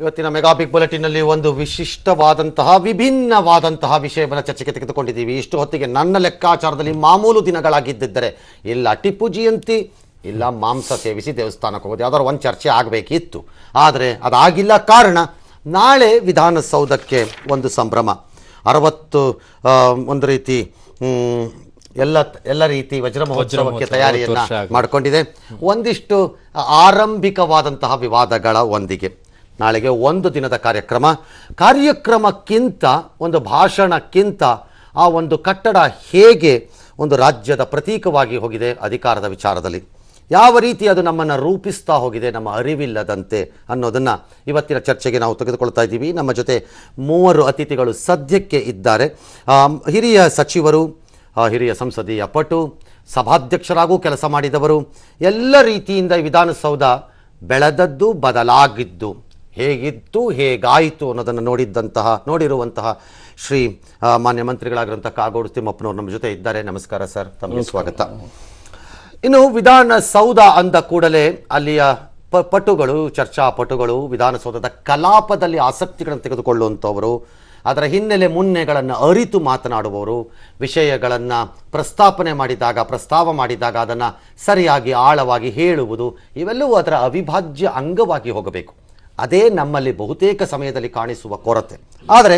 ಇವತ್ತಿನ mega big ಬುಲೆಟಿನಲ್ಲಿ ಒಂದು ವಿಶಿಷ್ಟವಾದಂತಹ ವಿಭಿನ್ನವಾದಂತಹ ವಿಷಯವನ್ನು ಚರ್ಚೆಗೆ ತೆಗೆದುಕೊಂಡಿದ್ದೀವಿ. ಇಷ್ಟು ಹೊತ್ತಿಗೆ ನನ್ನ ಲೆಕ್ಕಾಚಾರದಲ್ಲಿ ಮಾಮೂಲು ದಿನಗಳಾಗಿದ್ದರೆ ಇಲ್ಲ ಟಿಪ್ಪು ಜಯಂತಿ ಇಲ್ಲ ಮಾಂಸ ಸೇವಿಸಿ ದೇವಸ್ಥಾನಕ್ಕೆ ಹೋಗೋದು ಯಾವ್ದಾದ್ರು ಒಂದು ಚರ್ಚೆ ಆಗಬೇಕಿತ್ತು. ಆದರೆ ಅದಾಗಿಲ್ಲ. ಕಾರಣ ನಾಳೆ ವಿಧಾನಸೌಧಕ್ಕೆ ಒಂದು ಸಂಭ್ರಮ. 60 ಒಂದು ರೀತಿ ಎಲ್ಲ ರೀತಿ ವಜ್ರ ಮಹೋತ್ಸವಕ್ಕೆ ತಯಾರಿಯನ್ನು ಮಾಡಿಕೊಂಡಿದೆ. ಒಂದಿಷ್ಟು ಆರಂಭಿಕವಾದಂತಹ ವಿವಾದಗಳ ಒಂದಿಗೆ ನಾಳೆಗೆ ಒಂದು ದಿನದ ಕಾರ್ಯಕ್ರಮಕ್ಕಿಂತ ಒಂದು ಭಾಷಣಕ್ಕಿಂತ ಆ ಒಂದು ಕಟ್ಟಡ ಹೇಗೆ ಒಂದು ರಾಜ್ಯದ ಪ್ರತೀಕವಾಗಿ ಹೋಗಿದೆ ಅಧಿಕಾರದ ವಿಚಾರದಲ್ಲಿ, ಯಾವ ರೀತಿ ಅದು ನಮ್ಮನ್ನು ರೂಪಿಸ್ತಾ ಹೋಗಿದೆ ನಮ್ಮ ಅರಿವಿಲ್ಲದಂತೆ ಅನ್ನೋದನ್ನು ಇವತ್ತಿನ ಚರ್ಚೆಗೆ ನಾವು ತೆಗೆದುಕೊಳ್ತಾ ಇದ್ದೀವಿ. ನಮ್ಮ ಜೊತೆ 3 ಅತಿಥಿಗಳು ಸದ್ಯಕ್ಕೆ ಇದ್ದಾರೆ. ಹಿರಿಯ ಸಚಿವರು, ಹಿರಿಯ ಸಂಸದೀಯ ಪಟು, ಸಭಾಧ್ಯಕ್ಷರಾಗೂ ಕೆಲಸ ಮಾಡಿದವರು, ಎಲ್ಲ ರೀತಿಯಿಂದ ವಿಧಾನಸೌಧ ಬೆಳೆದದ್ದು ಬದಲಾಗಿದ್ದು ಹೇಗಿತ್ತು ಹೇಗಾಯಿತು ಅನ್ನೋದನ್ನು ನೋಡಿರುವಂತಹ ಶ್ರೀ ಮಾನ್ಯ ಮಂತ್ರಿಗಳಾಗಿರುವಂಥ ಕಾಗೋಡು ತಿಮ್ಮಪ್ಪನವರು ನಮ್ಮ ಜೊತೆ ಇದ್ದಾರೆ. ನಮಸ್ಕಾರ ಸರ್, ತಮಗೆ ಸ್ವಾಗತ. ಇನ್ನು ವಿಧಾನಸೌಧ ಅಂದ ಕೂಡಲೇ ಅಲ್ಲಿಯ ಪಟುಗಳು, ಚರ್ಚಾ ಪಟುಗಳು, ವಿಧಾನಸೌಧದ ಕಲಾಪದಲ್ಲಿ ಆಸಕ್ತಿಗಳನ್ನು ತೆಗೆದುಕೊಳ್ಳುವಂಥವರು, ಅದರ ಹಿನ್ನೆಲೆ ಮುನ್ನೆಗಳನ್ನು ಅರಿತು ಮಾತನಾಡುವವರು, ವಿಷಯಗಳನ್ನು ಪ್ರಸ್ತಾವ ಮಾಡಿದಾಗ ಅದನ್ನು ಸರಿಯಾಗಿ ಆಳವಾಗಿ ಹೇಳುವುದು, ಇವೆಲ್ಲವೂ ಅದರ ಅವಿಭಾಜ್ಯ ಅಂಗವಾಗಿ ಹೋಗಬೇಕು. ಅದೇ ನಮ್ಮಲ್ಲಿ ಬಹುತೇಕ ಸಮಯದಲ್ಲಿ ಕಾಣಿಸುವ ಕೊರತೆ. ಆದರೆ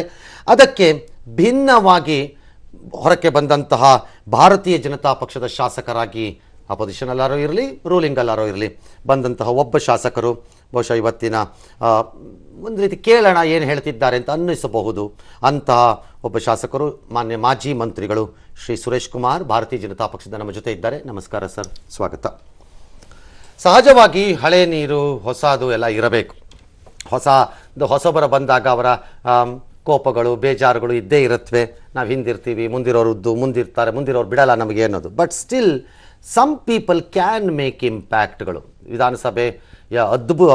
ಅದಕ್ಕೆ ಭಿನ್ನವಾಗಿ ಹೊರಕ್ಕೆ ಬಂದಂತಹ ಭಾರತೀಯ ಜನತಾ ಪಕ್ಷದ ಶಾಸಕರಾಗಿ, ಅಪೋಸಿಷನ್ ಅಲ್ಲಾರೋ ಇರಲಿ ರೂಲಿಂಗ್ ಅಲ್ಲಾರೋ ಇರಲಿ, ಬಂದಂತಹ ಒಬ್ಬ ಶಾಸಕರು ಬಹುಶಃ ಇವತ್ತಿನ ಒಂದು ರೀತಿ ಕೇಳೋಣ ಏನು ಹೇಳ್ತಿದ್ದಾರೆ ಅಂತ ಅನ್ನಿಸಬಹುದು. ಅಂತಹ ಒಬ್ಬ ಶಾಸಕರು ಮಾನ್ಯ ಮಾಜಿ ಮಂತ್ರಿಗಳು ಶ್ರೀ ಸುರೇಶ್ ಕುಮಾರ್, ಭಾರತೀಯ ಜನತಾ ಪಕ್ಷದ ನಮ್ಮ ಜೊತೆ ಇದ್ದಾರೆ. ನಮಸ್ಕಾರ ಸರ್, ಸ್ವಾಗತ. ಸಹಜವಾಗಿ ಹಳೆ ನೀರು ಹೊಸದು ಎಲ್ಲ ಇರಬೇಕು. ಹೊಸಬರ ಬಂದಾಗ ಅವರ ಕೋಪಗಳು, ಬೇಜಾರುಗಳು ಇದ್ದೇ ಇರುತ್ತವೆ. ನಾವು ಹಿಂದಿರ್ತೀವಿ, ಮುಂದಿರೋರು ಬಿಡಲ್ಲ ನಮಗೆ ಅನ್ನೋದು. But still some people can make ಇಂಪ್ಯಾಕ್ಟ್ಗಳು. ವಿಧಾನಸಭೆಯ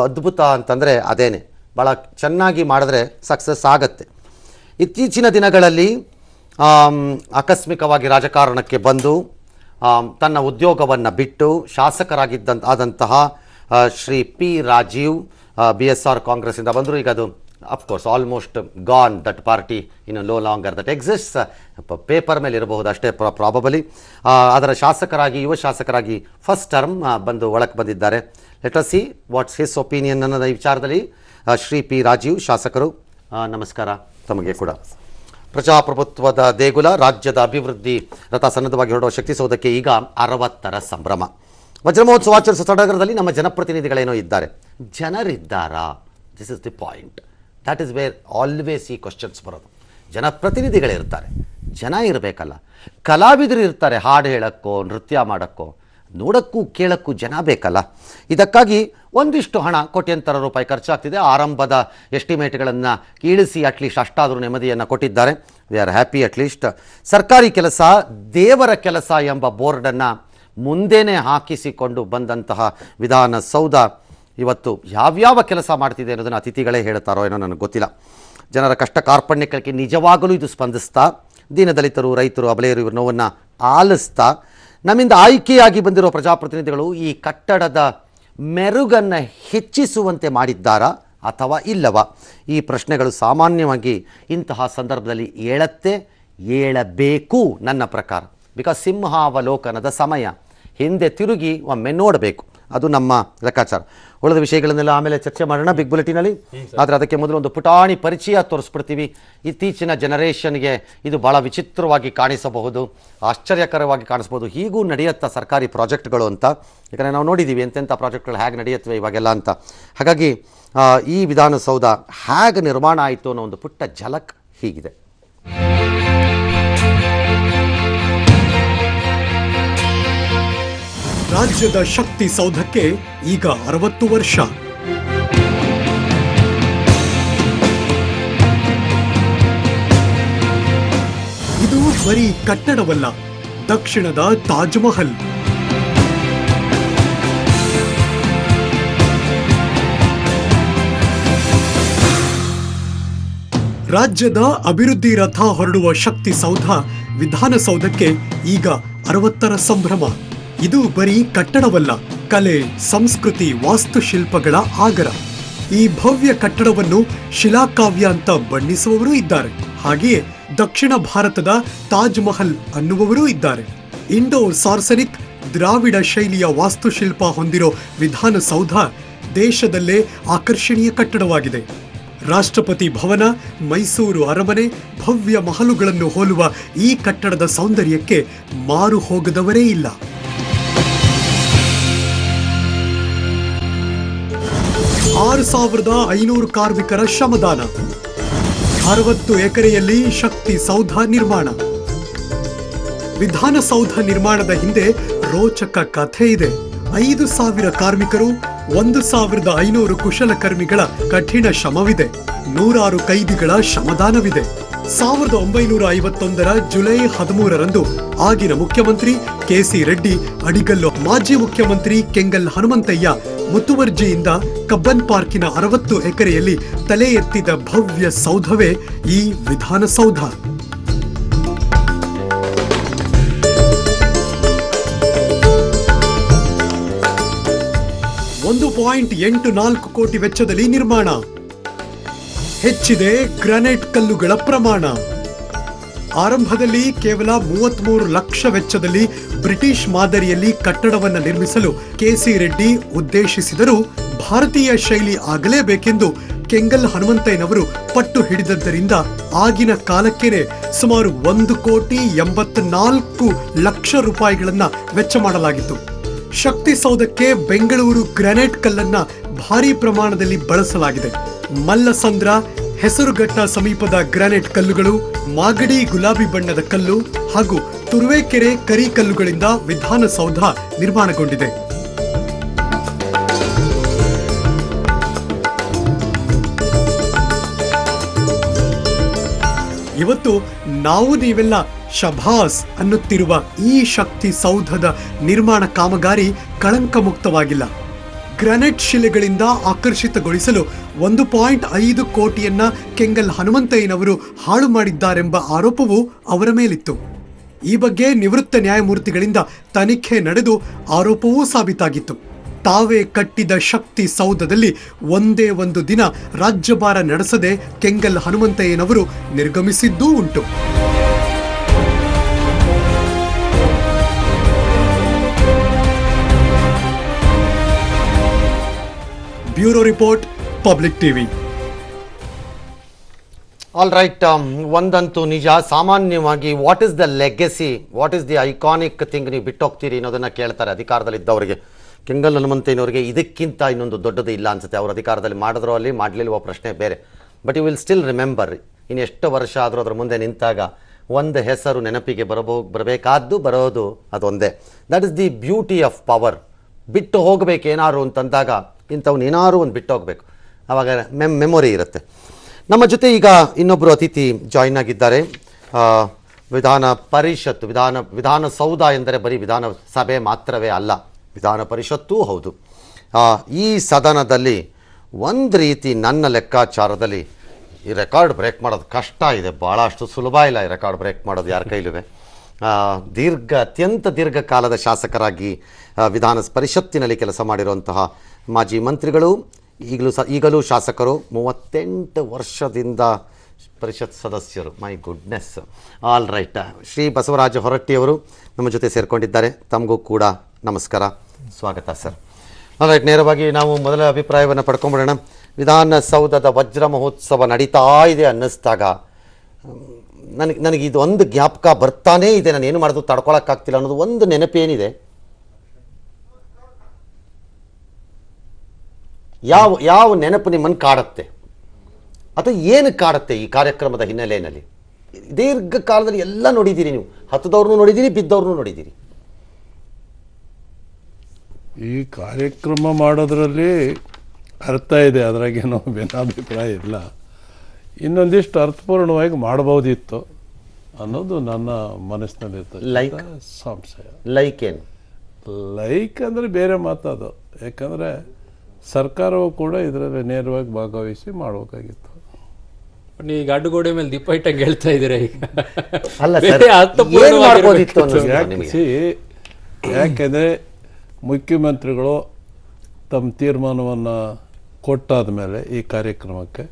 ಅದ್ಭುತ ಅಂತಂದರೆ ಅದೇನೆ, ಭಾಳ ಚೆನ್ನಾಗಿ ಮಾಡಿದ್ರೆ ಸಕ್ಸಸ್ ಆಗತ್ತೆ. ಇತ್ತೀಚಿನ ದಿನಗಳಲ್ಲಿ ಆಕಸ್ಮಿಕವಾಗಿ ರಾಜಕಾರಣಕ್ಕೆ ಬಂದು ತನ್ನ ಉದ್ಯೋಗವನ್ನು ಬಿಟ್ಟು ಶಾಸಕರಾಗಿದ್ದಂತಹ ಶ್ರೀ ಪಿ ರಾಜೀವ್ BSR ಕಾಂಗ್ರೆಸ್ಸಿಂದ ಬಂದರು. ಈಗ ಅದು of course almost gone, that party ಇನ್ನು no longer that exists. Paper ಮೇಲೆ ಇರಬಹುದು ಅಷ್ಟೇ ಪ್ರಾಬಬಲಿ. ಅದರ ಯುವ ಶಾಸಕರಾಗಿ ಫಸ್ಟ್ ಟರ್ಮ್ ಒಳಕ್ಕೆ ಬಂದಿದ್ದಾರೆ. Let us see what's his opinion ಅನ್ನೋದ ಈ ವಿಚಾರದಲ್ಲಿ. ಶ್ರೀ ಪಿ ರಾಜೀವ್ ಶಾಸಕರು, ನಮಸ್ಕಾರ ತಮಗೆ ಕೂಡ. ಪ್ರಜಾಪ್ರಭುತ್ವದ ದೇಗುಲ, ರಾಜ್ಯದ ಅಭಿವೃದ್ಧಿ ರಥ ಸನ್ನದ್ಧವಾಗಿ ಹೊರಡುವ ಶಕ್ತಿಸೌಧಕ್ಕೆ ಈಗ 60ರ ಸಂಭ್ರಮ. ವಜ್ರಮಹೋತ್ಸವ ಆಚರಿಸುವ ಸಡಗರದಲ್ಲಿ ನಮ್ಮ ಜನಪ್ರತಿನಿಧಿಗಳೇನೋ ಇದ್ದಾರೆ, ಜನರಿದ್ದಾರಾ? This is the point. That is where always ಈ ಕ್ವಶನ್ಸ್ ಬರೋದು. ಜನಪ್ರತಿನಿಧಿಗಳಿರ್ತಾರೆ, ಜನ ಇರಬೇಕಲ್ಲ. ಕಲಾವಿದರು ಇರ್ತಾರೆ, ಹಾಡು ಹೇಳೋಕ್ಕೋ ನೃತ್ಯ ಮಾಡೋಕ್ಕೋ, ನೋಡೋಕ್ಕೂ ಕೇಳೋಕ್ಕೂ ಜನ ಬೇಕಲ್ಲ. ಇದಕ್ಕಾಗಿ ಒಂದಿಷ್ಟು ಹಣ, ಕೋಟ್ಯಂತರ ರೂಪಾಯಿ ಖರ್ಚಾಗ್ತಿದೆ. ಆರಂಭದ ಎಸ್ಟಿಮೇಟ್ಗಳನ್ನು ಇಳಿಸಿ ಅಟ್ಲೀಸ್ಟ್ ಅಷ್ಟಾದರೂ ನೆಮ್ಮದಿಯನ್ನು ಕೊಟ್ಟಿದ್ದಾರೆ. We are happy. ಅಟ್ಲೀಸ್ಟ್ ಸರ್ಕಾರಿ ಕೆಲಸ ದೇವರ ಕೆಲಸ ಎಂಬ ಬೋರ್ಡನ್ನು ಮುಂದೆನೇ ಹಾಕಿಸಿಕೊಂಡು ಬಂದಂತಹ ವಿಧಾನಸೌಧ ಇವತ್ತು ಯಾವ್ಯಾವ ಕೆಲಸ ಮಾಡ್ತಿದೆ ಅನ್ನೋದನ್ನು ಅತಿಥಿಗಳೇ ಹೇಳ್ತಾರೋ ಏನೋ ನನಗೆ ಗೊತ್ತಿಲ್ಲ. ಜನರ ಕಷ್ಟ ಕಾರ್ಪಣ್ಯಕ್ಕೆ ನಿಜವಾಗಲೂ ಇದು ಸ್ಪಂದಿಸ್ತಾ, ದೀನದಲಿತರು, ರೈತರು, ಅಬಲೆಯರು ಇವ್ರ ನೋವನ್ನು ಆಲಿಸ್ತಾ, ನಮ್ಮಿಂದ ಆಯ್ಕೆಯಾಗಿ ಬಂದಿರೋ ಪ್ರಜಾಪ್ರತಿನಿಧಿಗಳು ಈ ಕಟ್ಟಡದ ಮೆರುಗನ್ನು ಹೆಚ್ಚಿಸುವಂತೆ ಮಾಡಿದ್ದಾರಾ ಅಥವಾ ಇಲ್ಲವಾ? ಈ ಪ್ರಶ್ನೆಗಳು ಸಾಮಾನ್ಯವಾಗಿ ಇಂತಹ ಸಂದರ್ಭದಲ್ಲಿ ಏಳಬೇಕು ನನ್ನ ಪ್ರಕಾರ. ಬಿಕಾಸ್ ಸಿಂಹಾವಲೋಕನದ ಸಮಯ, ಹಿಂದೆ ತಿರುಗಿ ಒಮ್ಮೆ ನೋಡಬೇಕು, ಅದು ನಮ್ಮ ಲೆಕ್ಕಾಚಾರ. ಉಳಿದ ವಿಷಯಗಳನ್ನೆಲ್ಲ ಆಮೇಲೆ ಚರ್ಚೆ ಮಾಡೋಣ ಬಿಗ್ ಬುಲೆಟಿನಲ್ಲಿ. ಆದರೆ ಅದಕ್ಕೆ ಮೊದಲು ಒಂದು ಪುಟಾಣಿ ಪರಿಚಯ ತೋರಿಸ್ಬಿಡ್ತೀವಿ. ಇತ್ತೀಚಿನ ಜನರೇಷನ್ಗೆ ಇದು ಭಾಳ ವಿಚಿತ್ರವಾಗಿ ಕಾಣಿಸಬಹುದು, ಆಶ್ಚರ್ಯಕರವಾಗಿ ಕಾಣಿಸ್ಬೋದು. ಹೀಗೂ ನಡೆಯುತ್ತಾ ಸರ್ಕಾರಿ ಪ್ರಾಜೆಕ್ಟ್ಗಳು ಅಂತ, ಯಾಕಂದರೆ ನಾವು ನೋಡಿದ್ದೀವಿ ಎಂತೆಂಥ ಪ್ರಾಜೆಕ್ಟ್ಗಳು ಹೇಗೆ ನಡೆಯುತ್ತವೆ ಇವಾಗೆಲ್ಲ ಅಂತ. ಹಾಗಾಗಿ ಈ ವಿಧಾನಸೌಧ ಹೇಗೆ ನಿರ್ಮಾಣ ಆಯಿತು ಅನ್ನೋ ಒಂದು ಪುಟ್ಟ ಝಲಕ್ ಹೀಗಿದೆ. ರಾಜ್ಯದ ಶಕ್ತಿ ಸೌಧಕ್ಕೆ ಈಗ 60 ವರ್ಷ. ಇದು ಬರೀ ಕಟ್ಟಡವಲ್ಲ, ದಕ್ಷಿಣದ ತಾಜ್ ಮಹಲ್. ರಾಜ್ಯದ ಅಭಿವೃದ್ಧಿ ರಥ ಹೊರಡುವ ಶಕ್ತಿ ಸೌಧ ವಿಧಾನಸೌಧಕ್ಕೆ ಈಗ 60ರ ಸಂಭ್ರಮ. ಇದು ಬರೀ ಕಟ್ಟಡವಲ್ಲ, ಕಲೆ, ಸಂಸ್ಕೃತಿ, ವಾಸ್ತುಶಿಲ್ಪಗಳ ಆಗರ. ಈ ಭವ್ಯ ಕಟ್ಟಡವನ್ನು ಶಿಲಾಕಾವ್ಯ ಅಂತ ಬಣ್ಣಿಸುವವರೂ ಇದ್ದಾರೆ. ಹಾಗೆಯೇ ದಕ್ಷಿಣ ಭಾರತದ ತಾಜ್ ಮಹಲ್ ಅನ್ನುವವರೂ ಇದ್ದಾರೆ. ಇಂಡೋ ಸಾರ್ಸನಿಕ್ ದ್ರಾವಿಡ ಶೈಲಿಯ ವಾಸ್ತುಶಿಲ್ಪ ಹೊಂದಿರೋ ವಿಧಾನಸೌಧ ದೇಶದಲ್ಲೇ ಆಕರ್ಷಣೀಯ ಕಟ್ಟಡವಾಗಿದೆ. ರಾಷ್ಟ್ರಪತಿ ಭವನ, ಮೈಸೂರು ಅರಮನೆ, ಭವ್ಯ ಮಹಲುಗಳನ್ನು ಹೋಲುವ ಈ ಕಟ್ಟಡದ ಸೌಂದರ್ಯಕ್ಕೆ ಮಾರು ಹೋಗದವರೇ ಇಲ್ಲ. 6,500 ಕಾರ್ಮಿಕರ ಶ್ರಮದಾನ, 60 ಎಕರೆಯಲ್ಲಿ ಶಕ್ತಿ ಸೌಧ ನಿರ್ಮಾಣ. ವಿಧಾನಸೌಧ ನಿರ್ಮಾಣದ ಹಿಂದೆ ರೋಚಕ ಕಥೆ ಇದೆ. 5,000 ಕಾರ್ಮಿಕರು, 1,500 ಕುಶಲಕರ್ಮಿಗಳ ಕಠಿಣ ಶ್ರಮವಿದೆ. 100 ಕೈದಿಗಳ ಶ್ರಮದಾನವಿದೆ. 1951 ಜುಲೈ 13ರಂದು ಆಗಿನ ಮುಖ್ಯಮಂತ್ರಿ ಕೆಸಿ ರೆಡ್ಡಿ ಅಡಿಗಲ್ಲು, ಮಾಜಿ ಮುಖ್ಯಮಂತ್ರಿ ಕೆಂಗಲ್ ಹನುಮಂತಯ್ಯ ಮುತುವರ್ಜಿಯಿಂದ ಕಬ್ಬನ್ ಪಾರ್ಕಿನ 60 ಎಕರೆಯಲ್ಲಿ ತಲೆ ಎತ್ತಿದ ಭವ್ಯ ಸೌಧವೇ ಈ ವಿಧಾನಸೌಧ. 1.84 ಕೋಟಿ ವೆಚ್ಚದಲ್ಲಿ ನಿರ್ಮಾಣ. ಹೆಚ್ಚಿದೆ ಗ್ರಾನೈಟ್ ಕಲ್ಲುಗಳ ಪ್ರಮಾಣ. ಆರಂಭದಲ್ಲಿ ಕೇವಲ 33 ಲಕ್ಷ ವೆಚ್ಚದಲ್ಲಿ ಬ್ರಿಟಿಷ್ ಮಾದರಿಯಲ್ಲಿ ಕಟ್ಟಡವನ್ನು ನಿರ್ಮಿಸಲು ಕೆಸಿ ರೆಡ್ಡಿ ಉದ್ದೇಶಿಸಿದರೂ ಭಾರತೀಯ ಶೈಲಿ ಆಗಲೇಬೇಕೆಂದು ಕೆಂಗಲ್ ಹನುಮಂತಯ್ಯನವರು ಪಟ್ಟು ಹಿಡಿದದ್ದರಿಂದ ಆಗಿನ ಕಾಲಕ್ಕೇನೆ ಸುಮಾರು 1,84 ಲಕ್ಷ ರೂಪಾಯಿಗಳನ್ನ ವೆಚ್ಚ ಮಾಡಲಾಗಿತ್ತು. ಶಕ್ತಿ ಸೌಧಕ್ಕೆ ಬೆಂಗಳೂರು ಗ್ರಾನೈಟ್ ಕಲ್ಲನ್ನ ಭಾರಿ ಪ್ರಮಾಣದಲ್ಲಿ ಬಳಸಲಾಗಿದೆ. ಮಲ್ಲಸಂದ್ರ, ಹೆಸರುಘಟ್ಟ ಸಮೀಪದ ಗ್ರಾನೈಟ್ ಕಲ್ಲುಗಳು, ಮಾಗಡಿ ಗುಲಾಬಿ ಬಣ್ಣದ ಕಲ್ಲು ಹಾಗೂ ತುರುವೇಕೆರೆ ಕರಿ ಕಲ್ಲುಗಳಿಂದ ವಿಧಾನಸೌಧ ನಿರ್ಮಾಣಗೊಂಡಿದೆ. ಇವತ್ತು ನಾವು ನೀವೆಲ್ಲ ಶಭಾಸ್ ಅನ್ನುತ್ತಿರುವ ಈ ಶಕ್ತಿ ಸೌಧದ ನಿರ್ಮಾಣ ಕಾಮಗಾರಿ ಕಳಂಕ ಮುಕ್ತವಾಗಿಲ್ಲ. ಗ್ರಾನೈಟ್ ಶಿಲೆಗಳಿಂದ ಆಕರ್ಷಿತಗೊಳಿಸಲು 1.5 ಕೋಟಿಯನ್ನ ಕೆಂಗಲ್ ಹನುಮಂತಯ್ಯನವರು ಹಾಳು ಮಾಡಿದ್ದಾರೆಂಬ ಆರೋಪವೂ ಅವರ ಮೇಲಿತ್ತು. ಈ ಬಗ್ಗೆ ನಿವೃತ್ತ ನ್ಯಾಯಮೂರ್ತಿಗಳಿಂದ ತನಿಖೆ ನಡೆದು ಆರೋಪವೂ ಸಾಬೀತಾಗಿತ್ತು. ತಾವೇ ಕಟ್ಟಿದ ಶಕ್ತಿ ಸೌಧದಲ್ಲಿ ಒಂದೇ ಒಂದು ದಿನ ರಾಜ್ಯಭಾರ ನಡೆಸದೆ ಕೆಂಗಲ್ ಹನುಮಂತಯ್ಯನವರು ನಿರ್ಗಮಿಸಿದ್ದೂ ಉಂಟು. Bureau report, public TV. All right, ಒಂದಂತೂ ನಿಜ, ಸಾಮಾನ್ಯವಾಗಿ what is the legacy, what is the iconic thing ನೀವು ಬಿಟ್ಟೋಗ್ತೀರಿ ಅನ್ನೋದನ್ನು ಕೇಳ್ತಾರೆ ಅಧಿಕಾರದಲ್ಲಿದ್ದವರಿಗೆ. ಕೆಂಗಲ್ ಹನುಮಂತಯ್ಯನವರಿಗೆ ಇದಕ್ಕಿಂತ ಇನ್ನೊಂದು ದೊಡ್ಡದು ಇಲ್ಲ ಅನ್ಸುತ್ತೆ. ಅವರು ಅಧಿಕಾರದಲ್ಲಿ ಮಾಡಿದ್ರೋ ಅಲ್ಲಿ ಮಾಡಲಿಲ್ವೋ ಪ್ರಶ್ನೆ ಬೇರೆ. But you will still remember, ಇನ್ನು ಎಷ್ಟು ವರ್ಷ ಆದರೂ ಅದರ ಮುಂದೆ ನಿಂತಾಗ ಒಂದು ಹೆಸರು ನೆನಪಿಗೆ ಬರೋದು ಅದೊಂದೇ. That is the beauty of power. ಬಿಟ್ಟು ಹೋಗಬೇಕೇನಾರು ಅಂತಂದಾಗ ಇಂಥವ್ನು ಏನಾರು ಒಂದು ಬಿಟ್ಟು ಹೋಗಬೇಕು, ಆವಾಗ ಮೆಮೊರಿ ಇರುತ್ತೆ. ನಮ್ಮ ಜೊತೆ ಈಗ ಇನ್ನೊಬ್ಬರು ಅತಿಥಿ ಜಾಯಿನ್ ಆಗಿದ್ದಾರೆ. ವಿಧಾನ ಪರಿಷತ್ತು, ವಿಧಾನಸೌಧ ಎಂದರೆ ಬರೀ ವಿಧಾನಸಭೆ ಮಾತ್ರವೇ ಅಲ್ಲ, ವಿಧಾನ ಪರಿಷತ್ತೂ ಹೌದು. ಈ ಸದನದಲ್ಲಿ ಒಂದು ರೀತಿ ನನ್ನ ಲೆಕ್ಕಾಚಾರದಲ್ಲಿ ಈ ರೆಕಾರ್ಡ್ ಬ್ರೇಕ್ ಮಾಡೋದು ಕಷ್ಟ ಇದೆ, ಭಾಳಷ್ಟು ಸುಲಭ ಇಲ್ಲ ಈ ರೆಕಾರ್ಡ್ ಬ್ರೇಕ್ ಮಾಡೋದು ಯಾರ ಕೈಲುವೆ. ಅತ್ಯಂತ ದೀರ್ಘಕಾಲದ ಶಾಸಕರಾಗಿ ವಿಧಾನ ಪರಿಷತ್ತಿನಲ್ಲಿ ಕೆಲಸ ಮಾಡಿರುವಂತಹ ಮಾಜಿ ಮಂತ್ರಿಗಳು, ಈಗಲೂ ಶಾಸಕರು, 38 ವರ್ಷದಿಂದ ಪರಿಷತ್ ಸದಸ್ಯರು. My goodness. All right, Shri Basavaraj ಹೊರಟ್ಟಿಯವರು ನಮ್ಮ ಜೊತೆ ಸೇರಿಕೊಂಡಿದ್ದಾರೆ. ತಮಗೂ ಕೂಡ ನಮಸ್ಕಾರ, ಸ್ವಾಗತ ಸರ್. ಆಲ್ ರೈಟ್, ನೇರವಾಗಿ ನಾವು ಮೊದಲ ಅಭಿಪ್ರಾಯವನ್ನು ಪಡ್ಕೊಂಬಿಡೋಣ. ವಿಧಾನಸೌಧದ ವಜ್ರ ಮಹೋತ್ಸವ ನಡೀತಾ ಇದೆ ಅನ್ನಿಸ್ದಾಗ ನನಗೆ ಇದು ಒಂದು ಜ್ಞಾಪಕ ಬರ್ತಾನೇ ಇದೆ. ನಾನು ಏನು ಮಾಡೋದು ತಡ್ಕೊಳಕ್ಕಾಗ್ತಿಲ್ಲ ಅನ್ನೋದು ಒಂದು ನೆನಪೇನಿದೆ. ಯಾವ ನೆನಪು ನಿಮ್ಮನ್ನು ಕಾಡುತ್ತೆ ಅಥವಾ ಏನು ಕಾಡುತ್ತೆ ಈ ಕಾರ್ಯಕ್ರಮದ ಹಿನ್ನೆಲೆಯಲ್ಲಿ? ದೀರ್ಘಕಾಲದಲ್ಲಿ ಎಲ್ಲ ನೋಡಿದ್ದೀರಿ ನೀವು, ಹತ್ತದವ್ರನ್ನೂ ನೋಡಿದ್ದೀರಿ, ಬಿದ್ದವ್ರನ್ನೂ ನೋಡಿದ್ದೀರಿ. ಈ ಕಾರ್ಯಕ್ರಮ ಮಾಡೋದ್ರಲ್ಲಿ ಅರ್ಥ ಇದೆ, ಅದ್ರಾಗೇನೋ ಭಿನ್ನಾಭಿಪ್ರಾಯ ಇಲ್ಲ. ಇನ್ನೊಂದಿಷ್ಟು ಅರ್ಥಪೂರ್ಣವಾಗಿ ಮಾಡಬಹುದಿತ್ತು ಅನ್ನೋದು ನನ್ನ ಮನಸ್ಸಿನಲ್ಲಿರ್ತದೆ. ಸಂಶಯ. ಲೈಕ್ ಏನು? ಲೈಕ್ ಅಂದರೆ ಬೇರೆ ಮಾತದು. ಯಾಕಂದರೆ ಸರ್ಕಾರವು ಕೂಡ ಇದರಲ್ಲಿ ನೇರವಾಗಿ ಭಾಗವಹಿಸಿ ಮಾಡಬೇಕಾಗಿತ್ತು. ಈಗ ಅಡ್ಡುಗೋಡೆ ಮೇಲೆ ದೀಪ ಇಟ್ಟಂಗೆ ಹೇಳ್ತಾ ಇದ್ದೀರಾ ಈಗ. ಯಾಕೆಂದರೆ ಮುಖ್ಯಮಂತ್ರಿಗಳು ತಮ್ಮ ತೀರ್ಮಾನವನ್ನು ಕೊಟ್ಟಾದ ಮೇಲೆ ಈ ಕಾರ್ಯಕ್ರಮಕ್ಕೆ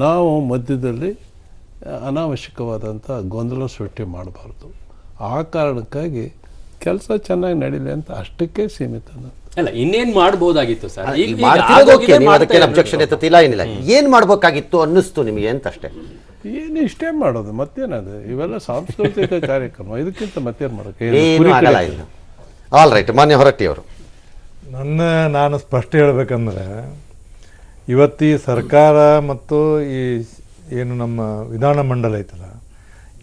ನಾವು ಮಧ್ಯದಲ್ಲಿ ಅನಾವಶ್ಯಕವಾದಂಥ ಗೊಂದಲ ಸೃಷ್ಟಿ ಮಾಡಬಾರ್ದು. ಆ ಕಾರಣಕ್ಕಾಗಿ ಕೆಲಸ ಚೆನ್ನಾಗಿ ನಡೀಲಿ ಅಂತ ಅಷ್ಟಕ್ಕೆ ಸೀಮಿತ. ಅಲ್ಲ, ಇನ್ನೇನ್ ಮಾಡ್ಬೋದಾಗಿತ್ತು ಸರ್? ಅಬ್ಜೆಕ್ಷನ್ ಎತ್ತತಿಲ್ಲ, ಏನಿಲ್ಲ. ಏನ್ ಮಾಡ್ಬೇಕಾಗಿತ್ತು ಅನ್ನಿಸ್ತು ನಿಮಗೆ ಅಂತಷ್ಟೇ. ಏನು ಇಷ್ಟೇ ಮಾಡೋದು, ಮತ್ತೇನದು? ಇವೆಲ್ಲ ಸಾಂಸ್ಕೃತಿಕ ಕಾರ್ಯಕ್ರಮ, ಇದಕ್ಕಿಂತ ಮತ್ತೇನು ಮಾಡೋಕೆ? All right. ಮಾನ್ಯ ಹೊರಟ್ಟಿ ಅವರು, ನಾನು ಸ್ಪಷ್ಟ ಹೇಳ್ಬೇಕಂದ್ರೆ, ಇವತ್ತು ಈ ಸರ್ಕಾರ ಮತ್ತು ಈ ಏನು ನಮ್ಮ ವಿಧಾನ ಮಂಡಲ ಐತಲ್ಲ,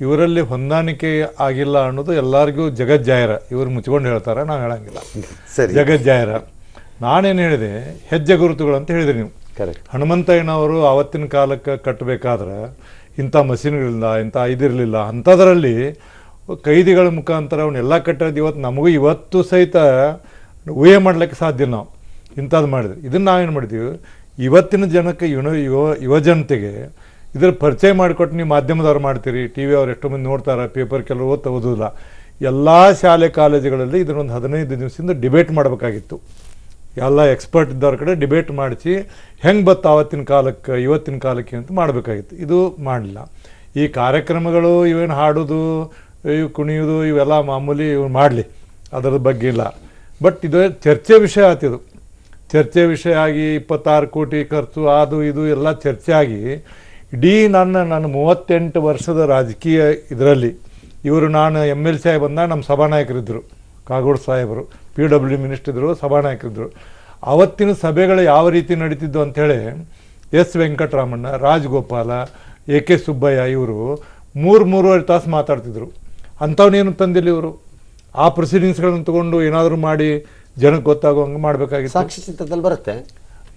ಇವರಲ್ಲಿ ಹೊಂದಾಣಿಕೆ ಆಗಿಲ್ಲ ಅನ್ನೋದು ಎಲ್ಲರಿಗೂ ಜಗಜ್ಜಾಹಿರ. ಇವರು ಮುಚ್ಕೊಂಡು ಹೇಳ್ತಾರೆ, ನಾವು ಹೇಳಂಗಿಲ್ಲ. ಜಗಜ್ಜಾಹಿರ. ನಾನೇನು ಹೇಳಿದೆ, ಹೆಜ್ಜೆ ಗುರುತುಗಳು ಅಂತ ಹೇಳಿದ್ರಿ ನೀವು. ಹನುಮಂತಯ್ಯನವರು ಆವತ್ತಿನ ಕಾಲಕ್ಕೆ ಕಟ್ಟಬೇಕಾದ್ರೆ ಇಂಥ ಮಷಿನ್ಗಳಿಲ್ಲ, ಇಂಥ ಇದಿರಲಿಲ್ಲ. ಅಂಥದ್ರಲ್ಲಿ ಕೈದಿಗಳ ಮುಖಾಂತರ ಅವನ್ನೆಲ್ಲ ಕಟ್ಟೋದು ಇವತ್ತು ನಮಗೂ ಇವತ್ತು ಸಹಿತ ಊಹೆ ಮಾಡ್ಲಿಕ್ಕೆ ಸಾಧ್ಯ. ನಾವು ಇಂಥದ್ದು ಮಾಡಿದ್ವಿ. ಇದನ್ನು ನಾವೇನು ಮಾಡಿದ್ದೀವಿ, ಇವತ್ತಿನ ಜನಕ್ಕೆ ಯುವ ಜನತೆಗೆ ಇದ್ರ ಪರಿಚಯ ಮಾಡಿಕೊಟ್ಟು ನೀವು ಮಾಧ್ಯಮದವ್ರು ಮಾಡ್ತೀರಿ, ಟಿ ವಿ ಅವ್ರು ಎಷ್ಟೋ ಮಂದಿ ನೋಡ್ತಾರೆ, ಪೇಪರ್ ಕೆಲವು ಓದೋದಿಲ್ಲ. ಎಲ್ಲ ಶಾಲೆ ಕಾಲೇಜುಗಳಲ್ಲಿ ಇದನ್ನೊಂದು 15 ದಿವಸದಿಂದ ಡಿಬೇಟ್ ಮಾಡಬೇಕಾಗಿತ್ತು. ಎಲ್ಲ ಎಕ್ಸ್ಪರ್ಟ್ ಇದ್ದವ್ರ ಕಡೆ ಡಿಬೇಟ್ ಮಾಡಿಸಿ ಹೆಂಗೆ ಬತ್ತು ಆವತ್ತಿನ ಕಾಲಕ್ಕೆ ಇವತ್ತಿನ ಕಾಲಕ್ಕೆ ಅಂತ ಮಾಡಬೇಕಾಗಿತ್ತು. ಇದು ಮಾಡಲಿಲ್ಲ. ಈ ಕಾರ್ಯಕ್ರಮಗಳು ಇವೇನು ಹಾಡೋದು, ಇವು ಕುಣಿಯೋದು, ಇವೆಲ್ಲ ಮಾಮೂಲಿ ಇವು ಮಾಡಲಿ, ಅದರ ಬಗ್ಗೆ ಇಲ್ಲ. ಬಟ್ ಇದು ಚರ್ಚೆ ವಿಷಯ ಆತಿದು. ಚರ್ಚೆ ವಿಷಯ ಆಗಿ 26 ಕೋಟಿ ಖರ್ಚು, ಅದು ಇದು ಎಲ್ಲ ಚರ್ಚೆ ಆಗಿ ಇಡೀ ನನ್ನ 38 ವರ್ಷದ ರಾಜಕೀಯ ಇದರಲ್ಲಿ ನಾನು MLC ಆಗಿ ಬಂದಾಗ ನಮ್ಮ ಸಭಾನಾಯಕರಿದ್ದರು, ಕಾಗೋಡು ಸಾಹೇಬರು, PW ಮಿನಿಸ್ಟರ್ ಇದ್ದರು, ಸಭಾನಾಯಕರಿದ್ದರು. ಆವತ್ತಿನ ಸಭೆಗಳು ಯಾವ ರೀತಿ ನಡೀತಿದ್ದು ಅಂಥೇಳಿ S ವೆಂಕಟರಾಮಣ್ಣ, ರಾಜಗೋಪಾಲ, AK ಸುಬ್ಬಯ್ಯ ಇವರು 3-3.5 ತಾಸು ಮಾತಾಡ್ತಿದ್ರು. ಅಂಥವನ್ನೇನು ತಂದಿಲ್ಲ ಇವರು. ಆ ಪ್ರೊಸೀಡಿಂಗ್ಸ್ಗಳನ್ನು ತಗೊಂಡು ಏನಾದರೂ ಮಾಡಿ ಜನಕ್ಕೆ ಗೊತ್ತಾಗುವಂಗೆ ಮಾಡಬೇಕಾಗಿತ್ತು. ಸಾಕ್ಷಿ ಚಿತ್ರದಲ್ಲಿ ಬರುತ್ತೆ.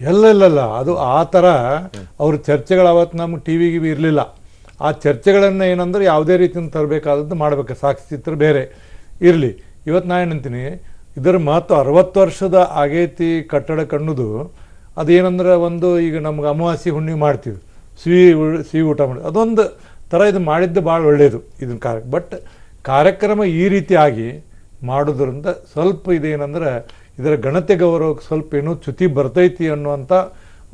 ಎಲ್ಲ ಅದು ಆ ಥರ ಅವ್ರ ಚರ್ಚೆಗಳು ಅವತ್ತು ನಮ್ಗೆ ಟಿ ವಿಗೆ ಇರಲಿಲ್ಲ. ಆ ಚರ್ಚೆಗಳನ್ನು ಏನಂದ್ರೆ ಯಾವುದೇ ರೀತಿಯಿಂದ ತರಬೇಕಾದದ್ದು ಮಾಡಬೇಕು. ಸಾಕ್ಷಿ ಚಿತ್ರ ಬೇರೆ ಇರಲಿ. ಇವತ್ತು ನಾ ಏನಂತೀನಿ, ಇದರ ಮಹತ್ವ 60 ವರ್ಷದ ಆಗೈತಿ ಕಟ್ಟಡ ಕಣ್ಣುದು. ಅದೇನಂದ್ರೆ ಒಂದು ಈಗ ನಮ್ಗೆ ಅಮಾವಾಸ್ಯೆ ಹುಣ್ಣಿಮೆ ಮಾಡ್ತೀವಿ, ಸಿಹಿ ಊಟ ಮಾಡಿ, ಅದೊಂದು ಥರ ಇದು ಮಾಡಿದ್ದು ಭಾಳ ಒಳ್ಳೆಯದು ಇದನ್ನ ಬಟ್ ಕಾರ್ಯಕ್ರಮ ಈ ರೀತಿಯಾಗಿ ಮಾಡೋದ್ರಿಂದ ಸ್ವಲ್ಪ ಇದೇನಂದ್ರೆ ಇದರ ಘನತೆ ಗೌರವಕ್ಕೆ ಸ್ವಲ್ಪ ಏನೋ ಚ್ಯುತಿ ಬರ್ತೈತಿ ಅನ್ನುವಂಥ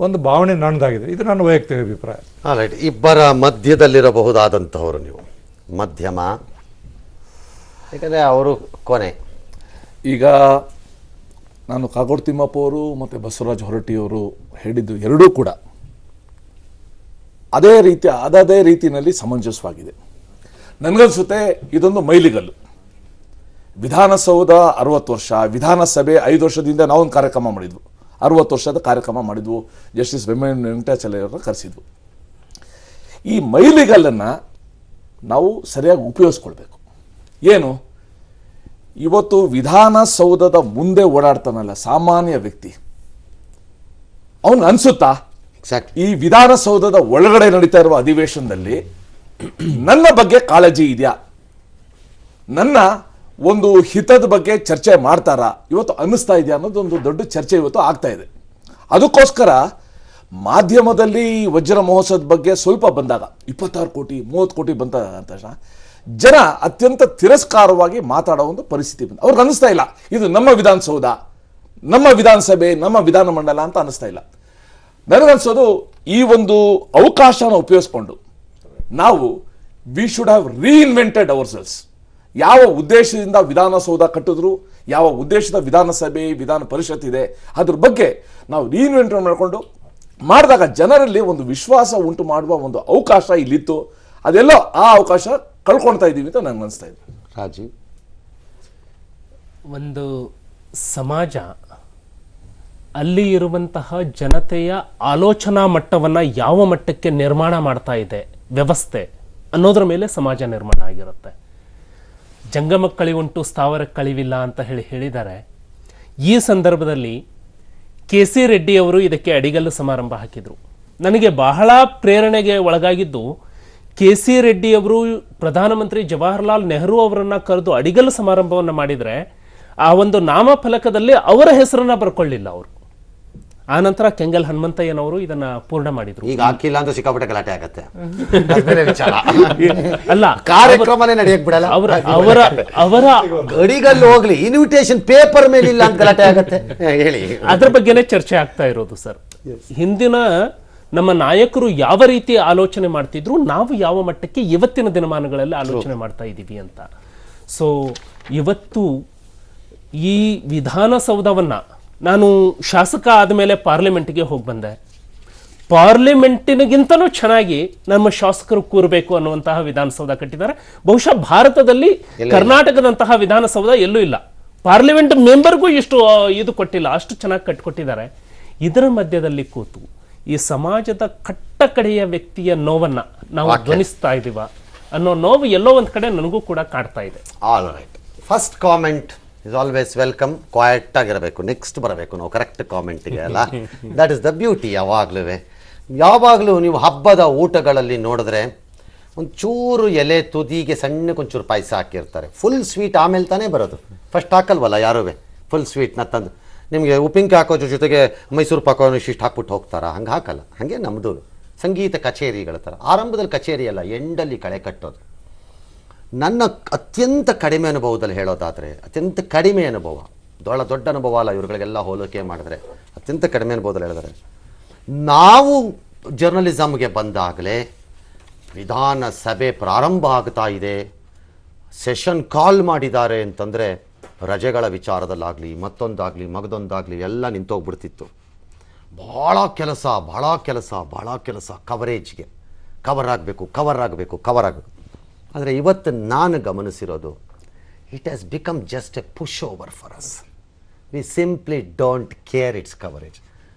ಒಂದು ಭಾವನೆ ನನ್ನದಾಗಿದೆ. ಇದು ನನ್ನ ವೈಯಕ್ತಿಕ ಅಭಿಪ್ರಾಯ. ರೈಟ್. ಇಬ್ಬರ ಮಧ್ಯದಲ್ಲಿರಬಹುದಾದಂಥವ್ರು ನೀವು ಮಧ್ಯಮ, ಯಾಕಂದರೆ ಅವರು ಕೊನೆ. ಈಗ ನಾನು ಕಾಗೋಡು ತಿಮ್ಮಪ್ಪ ಅವರು ಮತ್ತು ಬಸವರಾಜ ಹೊರಟ್ಟಿಯವರು ಹೇಳಿದ್ದು ಎರಡೂ ಕೂಡ ಅದೇ ರೀತಿಯಲ್ಲಿ ಸಮಂಜಸವಾಗಿದೆ. ನನಗನ್ಸುತ್ತೆ ಇದೊಂದು ಮೈಲಿಗಲ್ಲು. ವಿಧಾನಸೌಧ 60 ವರ್ಷ, ವಿಧಾನಸಭೆ 5 ವರ್ಷದಿಂದ ನಾವೊಂದು ಕಾರ್ಯಕ್ರಮ ಮಾಡಿದ್ವು, 60 ವರ್ಷದ ಕಾರ್ಯಕ್ರಮ ಮಾಡಿದ್ವು, ಜಸ್ಟಿಸ್ ವೆಂಕಟಾಚಲಯ್ಯವ್ರನ್ನ ಕರೆಸಿದ್ವು. ಈ ಮೈಲಿಗಲ್ಲನ್ನು ನಾವು ಸರಿಯಾಗಿ ಉಪಯೋಗಿಸ್ಕೊಳ್ಬೇಕು. ಏನು, ಇವತ್ತು ವಿಧಾನಸೌಧದ ಮುಂದೆ ಓಡಾಡ್ತಾನಲ್ಲ ಸಾಮಾನ್ಯ ವ್ಯಕ್ತಿ, ಅವನು ಅನ್ಸುತ್ತಾ ಈ ವಿಧಾನಸೌಧದ ಒಳಗಡೆ ನಡೀತಾ ಇರುವ ಅಧಿವೇಶನದಲ್ಲಿ ನನ್ನ ಬಗ್ಗೆ ಕಾಳಜಿ ಇದೆಯಾ, ನನ್ನ ಒಂದು ಹಿತದ ಬಗ್ಗೆ ಚರ್ಚೆ ಮಾಡ್ತಾರಾ, ಇವತ್ತು ಅನ್ನಿಸ್ತಾ ಇದೆಯಾ ಅನ್ನೋದೊಂದು ದೊಡ್ಡ ಚರ್ಚೆ ಇವತ್ತು ಆಗ್ತಾ ಇದೆ. ಅದಕ್ಕೋಸ್ಕರ ಮಾಧ್ಯಮದಲ್ಲಿ ವಜ್ರ ಮಹೋತ್ಸವದ ಬಗ್ಗೆ ಸ್ವಲ್ಪ ಬಂದಾಗ 26 ಕೋಟಿ 30 ಕೋಟಿ ಬಂದ ತಕ್ಷಣ ಜನ ಅತ್ಯಂತ ತಿರಸ್ಕಾರವಾಗಿ ಮಾತಾಡೋ ಒಂದು ಪರಿಸ್ಥಿತಿ ಬಂದ. ಅವ್ರಿಗೆ ಅನ್ನಿಸ್ತಾ ಇಲ್ಲ ಇದು ನಮ್ಮ ವಿಧಾನಸೌಧ, ನಮ್ಮ ವಿಧಾನಸಭೆ, ನಮ್ಮ ವಿಧಾನಮಂಡಲ ಅಂತ ಅನ್ನಿಸ್ತಾ ಇಲ್ಲ. ನನಗನ್ಸೋದು ಈ ಒಂದು ಅವಕಾಶನ ಉಪಯೋಗಿಸ್ಕೊಂಡು ನಾವು we should have reinvented ourselves. ಯಾವ ಉದ್ದೇಶದಿಂದ ವಿಧಾನಸೌಧ ಕಟ್ಟಿದ್ರು, ಯಾವ ಉದ್ದೇಶದ ವಿಧಾನಸಭೆ ವಿಧಾನ ಪರಿಷತ್ ಇದೆ, ಅದ್ರ ಬಗ್ಗೆ ನಾವು ರೀಇನ್ವೆಂಟ್ ಮಾಡಿದಾಗ ಜನರಲ್ಲಿ ಒಂದು ವಿಶ್ವಾಸ ಉಂಟು ಮಾಡುವ ಒಂದು ಅವಕಾಶ ಇಲ್ಲಿತ್ತು. ಅದೆಲ್ಲೋ ಆ ಅವಕಾಶ ಕಳ್ಕೊಳ್ತಾ ಇದ್ದೀವಿ ಅಂತ ನನಗೆ ಅನಿಸ್ತಾ ಇದೆ. ರಾಜೀವ್, ಒಂದು ಸಮಾಜ ಅಲ್ಲಿ ಇರುವಂತಹ ಜನತೆಯ ಆಲೋಚನಾ ಮಟ್ಟವನ್ನು ಯಾವ ಮಟ್ಟಕ್ಕೆ ನಿರ್ಮಾಣ ಮಾಡ್ತಾ ಇದೆ ವ್ಯವಸ್ಥೆ ಅನ್ನೋದ್ರ ಮೇಲೆ ಸಮಾಜ ನಿರ್ಮಾಣ ಆಗಿರುತ್ತೆ. ಜಂಗಮಕ್ಕಳಿವುಂಟು ಸ್ಥಾವರಕ್ಕೆ ಕಳಿವಿಲ್ಲ ಅಂತ ಹೇಳಿದ್ದಾರೆ. ಈ ಸಂದರ್ಭದಲ್ಲಿ KC ರೆಡ್ಡಿ ಅವರು ಇದಕ್ಕೆ ಅಡಿಗಲ್ಲು ಸಮಾರಂಭ ಹಾಕಿದರು. ನನಗೆ ಬಹಳ ಪ್ರೇರಣೆಗೆ ಒಳಗಾಗಿದ್ದು KC ರೆಡ್ಡಿ ಅವರು ಪ್ರಧಾನಮಂತ್ರಿ ಜವಾಹರ್ಲಾಲ್ ನೆಹರು ಅವರನ್ನ ಕರೆದು ಅಡಿಗಲ್ಲು ಸಮಾರಂಭವನ್ನು ಮಾಡಿದರೆ ಆ ಒಂದು ನಾಮಫಲಕದಲ್ಲಿ ಅವರ ಹೆಸರನ್ನ ಬರ್ಕೊಳ್ಳಿಲ್ಲ ಅವರು. ಆನಂತರ ಕೆಂಗಲ್ ಹನುಮಂತಯ್ಯನವರು ಇದನ್ನ ಪೂರ್ಣ ಮಾಡಿದ್ರು. ಈಗ ಹಾಕಿಲ್ಲ ಅಂತ ಸಿಕ್ಕಾಪಟ್ಟೆ ಗಲಾಟೆ ಆಗತ್ತೆ. ಅದ್ ಬೇರೆ ವಿಚಾರ. ಅಲ್ಲ, ಕಾರ್ಯಕ್ರಮನೇ ನಡೆಯಕ್ ಬಿಡಲ್ಲ. ಅವರ ಗಡಿಗಲ್ಲಿ ಹೋಗ್ಲಿ, ಇನ್ವಿಟೇಷನ್ ಪೇಪರ್ ಮೇಲೆ ಇಲ್ಲ ಅಂತ ಗಲಾಟೆ ಆಗತ್ತೆ. ಹೇಳಿ, ಅದ್ರ ಬಗ್ಗೆನೇ ಚರ್ಚೆ ಆಗ್ತಾ ಇರೋದು ಸರ್. ಹಿಂದಿನ ನಮ್ಮ ನಾಯಕರು ಯಾವ ರೀತಿ ಆಲೋಚನೆ ಮಾಡ್ತಿದ್ರು, ನಾವು ಯಾವ ಮಟ್ಟಕ್ಕೆ ಇವತ್ತಿನ ದಿನಮಾನಗಳಲ್ಲಿ ಆಲೋಚನೆ ಮಾಡ್ತಾ ಇದ್ದೀವಿ ಅಂತ. ಸೊ ಇವತ್ತು ಈ ವಿಧಾನಸೌಧವನ್ನ, ನಾನು ಶಾಸಕ ಆದಮೇಲೆ ಪಾರ್ಲಿಮೆಂಟ್ಗೆ ಹೋಗಿ ಬಂದೆ. ಪಾರ್ಲಿಮೆಂಟಿನಗಿಂತಲೂ ಚೆನ್ನಾಗಿ ನಮ್ಮ ಶಾಸಕರು ಕೂರಬೇಕು ಅನ್ನುವಂತಹ ವಿಧಾನಸೌಧ ಕಟ್ಟಿದ್ದಾರೆ. ಬಹುಶಃ ಭಾರತದಲ್ಲಿ ಕರ್ನಾಟಕದಂತಹ ವಿಧಾನಸೌಧ ಎಲ್ಲೂ ಇಲ್ಲ. ಪಾರ್ಲಿಮೆಂಟ್ ಮೆಂಬರ್ಗೂ ಇಷ್ಟು ಇದು ಕೊಟ್ಟಿಲ್ಲ, ಅಷ್ಟು ಚೆನ್ನಾಗಿ ಕಟ್ಟಿಕೊಟ್ಟಿದ್ದಾರೆ. ಇದರ ಮಧ್ಯದಲ್ಲಿ ಕೂತು ಈ ಸಮಾಜದ ಕಟ್ಟ ಕಡೆಯ ವ್ಯಕ್ತಿಯ ನೋವನ್ನ ನಾವು ಧ್ವನಿಸ್ತಾ ಇದೀವ ಅನ್ನೋ ನೋವು ಎಲ್ಲೋ ಒಂದ್ ಕಡೆ ನನಗೂ ಕೂಡ ಕಾಡ್ತಾ ಇದೆ. All right, first comment is always welcome. Quiet ಆಗಿರಬೇಕು, ನೆಕ್ಸ್ಟ್ ಬರಬೇಕು ನಾವು ಕರೆಕ್ಟ್ ಕಾಮೆಂಟ್ಗೆ ಅಲ್ಲ. That is the beauty. ಯಾವಾಗಲೂ ನೀವು ಹಬ್ಬದ ಊಟಗಳಲ್ಲಿ ನೋಡಿದ್ರೆ ಒಂಚೂರು ಎಲೆ ತುದಿಗೆ ಸಣ್ಣಕ್ಕೊಂಚೂರು ಪಾಯಸ ಹಾಕಿರ್ತಾರೆ. ಫುಲ್ ಸ್ವೀಟ್ ಆಮೇಲೆ ತಾನೇ ಬರೋದು, ಫಸ್ಟ್ ಹಾಕಲ್ವಲ್ಲ ಯಾರೂ. ಫುಲ್ ಸ್ವೀಟ್ನ ತಂದು ನಿಮಗೆ ಉಪ್ಪಿನಕಾಯಿ ಹಾಕೋ ಜೊತೆಗೆ ಮೈಸೂರು ಪಾಕ ಇಷ್ಟು ಹಾಕ್ಬಿಟ್ಟು ಹೋಗ್ತಾರ, ಹಂಗೆ ಹಾಕಲ್ಲ. ಹಾಗೆ ನಮ್ಮದು ಸಂಗೀತ ಕಚೇರಿಗಳ ಥರ ಆರಂಭದಲ್ಲಿ ಕಚೇರಿ ಅಲ್ಲ, ಎಂಡಲ್ಲಿ ಕಳೆ ಕಟ್ಟೋದು. ನನ್ನ ಅತ್ಯಂತ ಕಡಿಮೆ ಅನುಭವದಲ್ಲಿ ಹೇಳೋದಾದರೆ, ಅತ್ಯಂತ ಕಡಿಮೆ ಅನುಭವ, ದೊಡ್ಡ ಅನುಭವ ಅಲ್ಲ, ಇವ್ರುಗಳಿಗೆಲ್ಲ ಹೋಲಿಕೆ ಮಾಡಿದ್ರೆ ಅತ್ಯಂತ ಕಡಿಮೆ ಅನುಭವದಲ್ಲಿ ಹೇಳಿದರೆ, ನಾವು ಜರ್ನಲಿಸಮ್ಗೆ ಬಂದಾಗಲೇ ವಿಧಾನಸಭೆ ಪ್ರಾರಂಭ ಆಗ್ತಾ ಇದೆ, ಸೆಷನ್ ಕಾಲ್ ಮಾಡಿದ್ದಾರೆ ಅಂತಂದರೆ ರಜೆಗಳ ವಿಚಾರದಲ್ಲಾಗಲಿ ಮತ್ತೊಂದಾಗಲಿ ಮಗದೊಂದಾಗಲಿ ಎಲ್ಲ ನಿಂತೋಗ್ಬಿಡ್ತಿತ್ತು. ಭಾಳ ಕೆಲಸ ಕವರೇಜ್ಗೆ, ಕವರ್ ಆಗಬೇಕು. ಆದರೆ ಇವತ್ತು ನಾನು ಗಮನಿಸಿರೋದು, it has become just a push over for us. We simply don't care its coverage.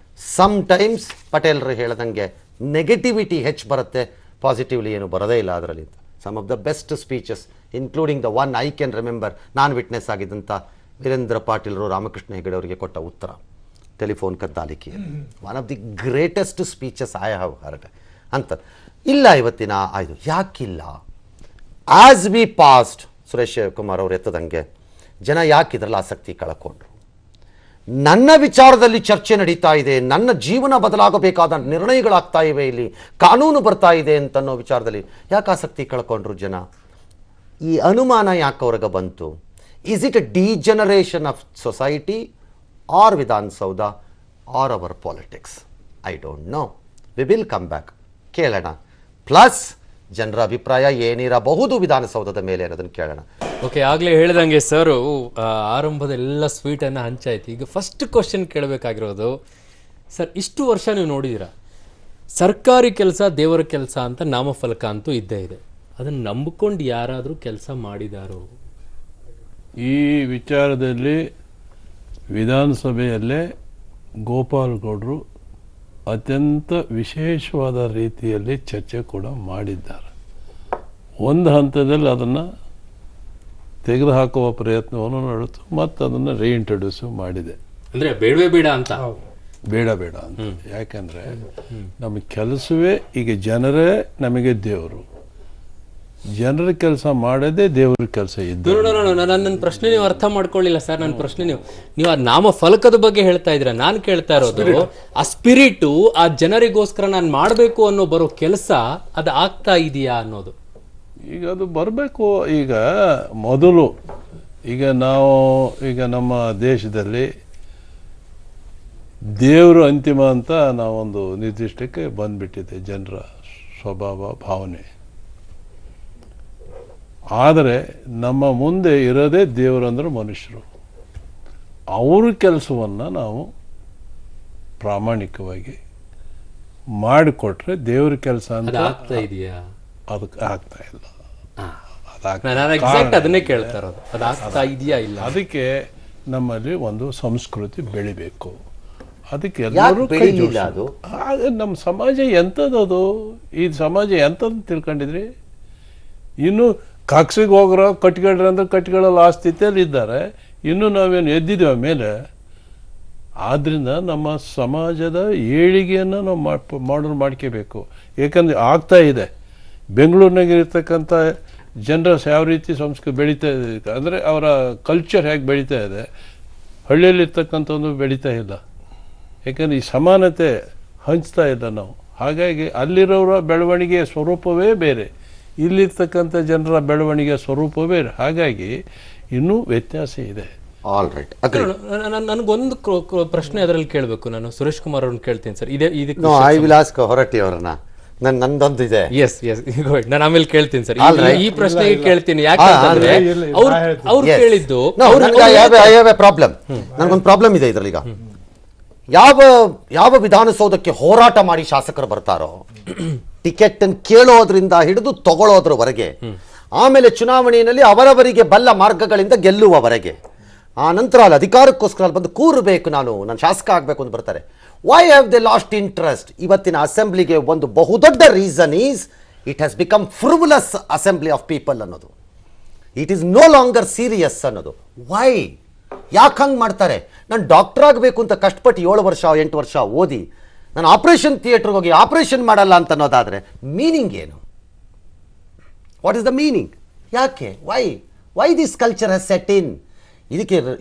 Sometimes ಪಟೇಲ್ರು ಹೇಳ್ದಂಗೆ ನೆಗೆಟಿವಿಟಿ ಹೆಚ್ಚು ಬರುತ್ತೆ, ಪಾಸಿಟಿವ್ಲಿ ಏನು ಬರೋದೇ ಇಲ್ಲ ಅದರಲ್ಲಿ. Some of the best speeches including the one I can remember, ನಾನು ವಿಟ್ನೆಸ್ ಆಗಿದ್ದಂಥ ವೀರೇಂದ್ರ ಪಾಟೀಲ್ರು ರಾಮಕೃಷ್ಣ ಹೆಗಡೆ ಅವರಿಗೆ ಕೊಟ್ಟ ಉತ್ತರ ಟೆಲಿಫೋನ್ ಕದ್ದಾಲಿಕೆ, one of the greatest speeches I have heard ಅಂತ. ಇಲ್ಲ ಇವತ್ತಿನ ಆಯ್ತು, ಯಾಕಿಲ್ಲ? As we past, Suresh Kumar ಅವರು ಎತ್ತದಂಗೆ ಜನ ಯಾಕೆ ಇದರಲ್ಲಿ ಆಸಕ್ತಿ ಕಳ್ಕೊಂಡ್ರು? ನನ್ನ ವಿಚಾರದಲ್ಲಿ ಚರ್ಚೆ ನಡೀತಾ ಇದೆ, ನನ್ನ ಜೀವನ ಬದಲಾಗಬೇಕಾದ ನಿರ್ಣಯಗಳಾಗ್ತಾ ಇವೆ, ಇಲ್ಲಿ ಕಾನೂನು ಬರ್ತಾ ಇದೆ ಅಂತನ್ನೋ ವಿಚಾರದಲ್ಲಿ ಯಾಕೆ ಆಸಕ್ತಿ ಕಳ್ಕೊಂಡ್ರು ಜನ? ಈ ಅನುಮಾನ ಯಾಕೆ ಅವ್ರಿಗೆ ಬಂತು? Is it a degeneration of society R Vidhana Soudha R hour politics? I don't no. We will come back, ಕೇಳೋಣ. ಪ್ಲಸ್ ಜನರ ಅಭಿಪ್ರಾಯ ಏನಿರಬಹುದು ವಿಧಾನಸೌಧದ ಮೇಲೆ ಅನ್ನೋದನ್ನು ಕೇಳೋಣ. ಓಕೆ, ಆಗಲೇ ಹೇಳಿದಂಗೆ ಸರು ಆರಂಭದೆಲ್ಲ ಸ್ವೀಟನ್ನು ಹಂಚಾಯ್ತು. ಈಗ ಫಸ್ಟ್ ಕ್ವಶನ್ ಕೇಳಬೇಕಾಗಿರೋದು, ಸರ್ ಇಷ್ಟು ವರ್ಷ ನೀವು ನೋಡಿದ್ದೀರಾ, ಸರ್ಕಾರಿ ಕೆಲಸ ದೇವರ ಕೆಲಸ ಅಂತ ನಾಮಫಲಕ ಅಂತೂ ಇದ್ದೇ ಇದೆ. ಅದನ್ನು ನಂಬಿಕೊಂಡು ಯಾರಾದರೂ ಕೆಲಸ ಮಾಡಿದಾರೋ? ಈ ವಿಚಾರದಲ್ಲಿ ವಿಧಾನಸಭೆಯಲ್ಲೇ ಗೋಪಾಲ್ ಗೌಡರು ಅತ್ಯಂತ ವಿಶೇಷವಾದ ರೀತಿಯಲ್ಲಿ ಚರ್ಚೆ ಕೂಡ ಮಾಡಿದ್ದಾರೆ. ಒಂದು ಹಂತದಲ್ಲಿ ಅದನ್ನು ತೆಗೆದುಹಾಕುವ ಪ್ರಯತ್ನವನ್ನು ನಡೆತು, ಮತ್ತು ಅದನ್ನು ರೀಇಂಟ್ರೊಡ್ಯೂಸು ಮಾಡಿದೆ. ಅಂದರೆ ಬೇಡವೇ ಬೇಡ ಅಂತ, ಬೇಡ ಅಂತ. ಯಾಕೆಂದರೆ ನಮ್ಮ ಕೆಲಸವೇ ಈಗ ಜನರೇ ನಮಗೆ ದೇವರು. ಜನರ ಕೆಲಸ ಮಾಡೋದೇ ದೇವ್ರ ಕೆಲಸ ಇದ್ದು. ನನ್ನ ಪ್ರಶ್ನೆ ನೀವು ಅರ್ಥ ಮಾಡ್ಕೊಳ್ಳಿಲ್ಲ ಸರ್. ನನ್ನ ಪ್ರಶ್ನೆ ನೀವು ಆ ನಾಮ ಫಲಕದ ಬಗ್ಗೆ ಹೇಳ್ತಾ ಇದ್ರ, ನಾನು ಕೇಳ್ತಾ ಇರೋದು ಆ ಸ್ಪಿರಿಟು, ಆ ಜನರಿಗೋಸ್ಕರ ನಾನು ಮಾಡಬೇಕು ಅನ್ನೋ ಬರೋ ಕೆಲಸ ಅದು ಆಗ್ತಾ ಇದೆಯಾ ಅನ್ನೋದು. ಈಗ ಅದು ಬರಬೇಕು. ಈಗ ಮೊದಲು ಈಗ ನಮ್ಮ ದೇಶದಲ್ಲಿ ದೇವರು ಅಂತಿಮ ಅಂತ ನಾವೊಂದು ನಿರ್ದಿಷ್ಟಕ್ಕೆ ಬಂದ್ಬಿಟ್ಟಿದೆ ಜನರ ಸ್ವಭಾವ ಭಾವನೆ. ಆದರೆ ನಮ್ಮ ಮುಂದೆ ಇರೋದೇ ದೇವರಂದ್ರೆ ಮನುಷ್ಯರು. ಅವ್ರ ಕೆಲಸವನ್ನು ನಾವು ಪ್ರಾಮಾಣಿಕವಾಗಿ ಮಾಡಿಕೊಟ್ರೆ ದೇವ್ರ ಕೆಲಸ ಅಂತ ಆಗ್ತಾ ಇದೆಯಾ? ಅದಕ್ಕೆ ಆಗ್ತಾ ಇಲ್ಲ. ಅದನ್ನೇ ಕೇಳ್ತಾ ಇರೋದು, ಅದು ಆಗ್ತಾ ಇದೆಯಾ ಇಲ್ಲ. ಅದಕ್ಕೆ ನಮ್ಮಲ್ಲಿ ಒಂದು ಸಂಸ್ಕೃತಿ ಬೆಳಿಬೇಕು. ಅದಕ್ಕೆ ಎಲ್ಲರೂ ಕೈ ಜೋಡಿಸೋದು. ನಮ್ಮ ಸಮಾಜ ಎಂಥದ್ದು? ಈ ಸಮಾಜ ಎಂಥದ್ದು ತಿಳ್ಕೊಂಡಿದ್ರಿ? ಇನ್ನು ಕಾಕ್ಸಿಗೆ ಹೋಗ್ರ ಕಟ್ಕೊಳ್ರಿ ಅಂದ್ರೆ ಕಟ್ಕೊಳ್ಳಲ್ಲ ಆ ಸ್ಥಿತಿಯಲ್ಲಿ ಇದ್ದಾರೆ. ಇನ್ನೂ ನಾವೇನು ಎದ್ದಿದ್ದೇವೆ ಮೇಲೆ. ಆದ್ದರಿಂದ ನಮ್ಮ ಸಮಾಜದ ಏಳಿಗೆಯನ್ನು ನಾವು ಮಾಡಲ್ ಮಾಡ್ಕೋಬೇಕು. ಏಕೆಂದರೆ ಆಗ್ತಾ ಇದೆ. ಬೆಂಗಳೂರಿನಾಗ ಇರ್ತಕ್ಕಂಥ ಜನರ ಯಾವ ರೀತಿ ಸಂಸ್ಕೃತಿ ಬೆಳೀತಾ ಇದೆ ಅಂದರೆ ಅವರ ಕಲ್ಚರ್ ಹೇಗೆ ಬೆಳೀತಾ ಇದೆ, ಹಳ್ಳಿಯಲ್ಲಿರ್ತಕ್ಕಂಥದ್ದು ಬೆಳೀತಾ ಇಲ್ಲ. ಯಾಕಂದರೆ ಈ ಸಮಾನತೆ ಹಂಚ್ತಾ ಇಲ್ಲ ನಾವು. ಹಾಗಾಗಿ ಅಲ್ಲಿರೋರ ಬೆಳವಣಿಗೆಯ ಸ್ವರೂಪವೇ ಬೇರೆ, ಇಲ್ಲಿರ್ತಕ್ಕಂಥ ಜನರ ಬೆಳವಣಿಗೆಯ ಸ್ವರೂಪವೇ ಬೇರೆ. ಹಾಗಾಗಿ ಇನ್ನೂ ವ್ಯತ್ಯಾಸ ಇದೆ. All right. ನನಗೊಂದು ಪ್ರಶ್ನೆ ಅದರಲ್ಲಿ ಕೇಳಬೇಕು. ನಾನು ಸುರೇಶ್ ಕುಮಾರ್ ಅವ್ರನ್ನ ಕೇಳ್ತೀನಿ ಸರ್. ಇದಕ್ಕೆ ಐ ವಿಲ್ ಆಸ್ಕ್ ಹೊರಟ್ಟಿ ಅವರನ್ನ. ನಂದೊಂದು ಇದೆ. ಎಸ್ ನಾನು ಆಮೇಲೆ ಕೇಳ್ತೀನಿ ಸರ್. ಈ ಪ್ರಶ್ನೆಗೆ ಕೇಳ್ತೀನಿ, ಯಾಕಂತಂದ್ರೆ ಅವ್ರು ಕೇಳಿದ್ದು ಪ್ರಾಬ್ಲಮ್. ನನಗೊಂದು ಪ್ರಾಬ್ಲಮ್ ಇದೆ ಇದರಲ್ಲಿ. ಈಗ ಯಾವ ವಿಧಾನಸೌಧಕ್ಕೆ ಹೋರಾಟ ಮಾಡಿ ಶಾಸಕರು ಬರ್ತಾರೋ, ಟಿಕೆಟ್ ಅನ್ನು ಕೇಳೋದ್ರಿಂದ ಹಿಡಿದು ತಗೊಳ್ಳೋದ್ರವರೆಗೆ, ಆಮೇಲೆ ಚುನಾವಣೆಯಲ್ಲಿ ಅವರವರಿಗೆ ಬಲ್ಲ ಮಾರ್ಗಗಳಿಂದ ಗೆಲ್ಲುವವರೆಗೆ, ಆ ನಂತರ ಅಲ್ಲಿ ಅಧಿಕಾರಕ್ಕೋಸ್ಕರ ಅಲ್ಲಿ ಬಂದು ಕೂರಬೇಕು, ನಾನು ಶಾಸಕ ಆಗಬೇಕು ಅಂತ ಬರ್ತಾರೆ. Why have they lost interest? ಇವತ್ತಿನ ಅಸೆಂಬ್ಲಿಗೆ ಒಂದು ಬಹುದೊಡ್ಡ reason is it has become frivolous assembly of people ಅನ್ನೋದು. It is no longer serious ಅನ್ನೋದು. ವೈ? ಯಾಕೆ ಹಂಗೆ ಮಾಡ್ತಾರೆ? ನಾನು ಡಾಕ್ಟರ್ ಆಗಬೇಕು ಅಂತ ಕಷ್ಟಪಟ್ಟು 7 ವರ್ಷ 8 ವರ್ಷ ಓದಿ ನಾನು ಆಪರೇಷನ್ ಥಿಯೇಟರ್ಗೆ ಹೋಗಿ ಆಪರೇಷನ್ ಮಾಡಲ್ಲ ಅಂತ ಅನ್ನೋದಾದರೆ ಮೀನಿಂಗ್ ಏನು? What is the meaning? ಯಾಕೆ? Why this culture has set in?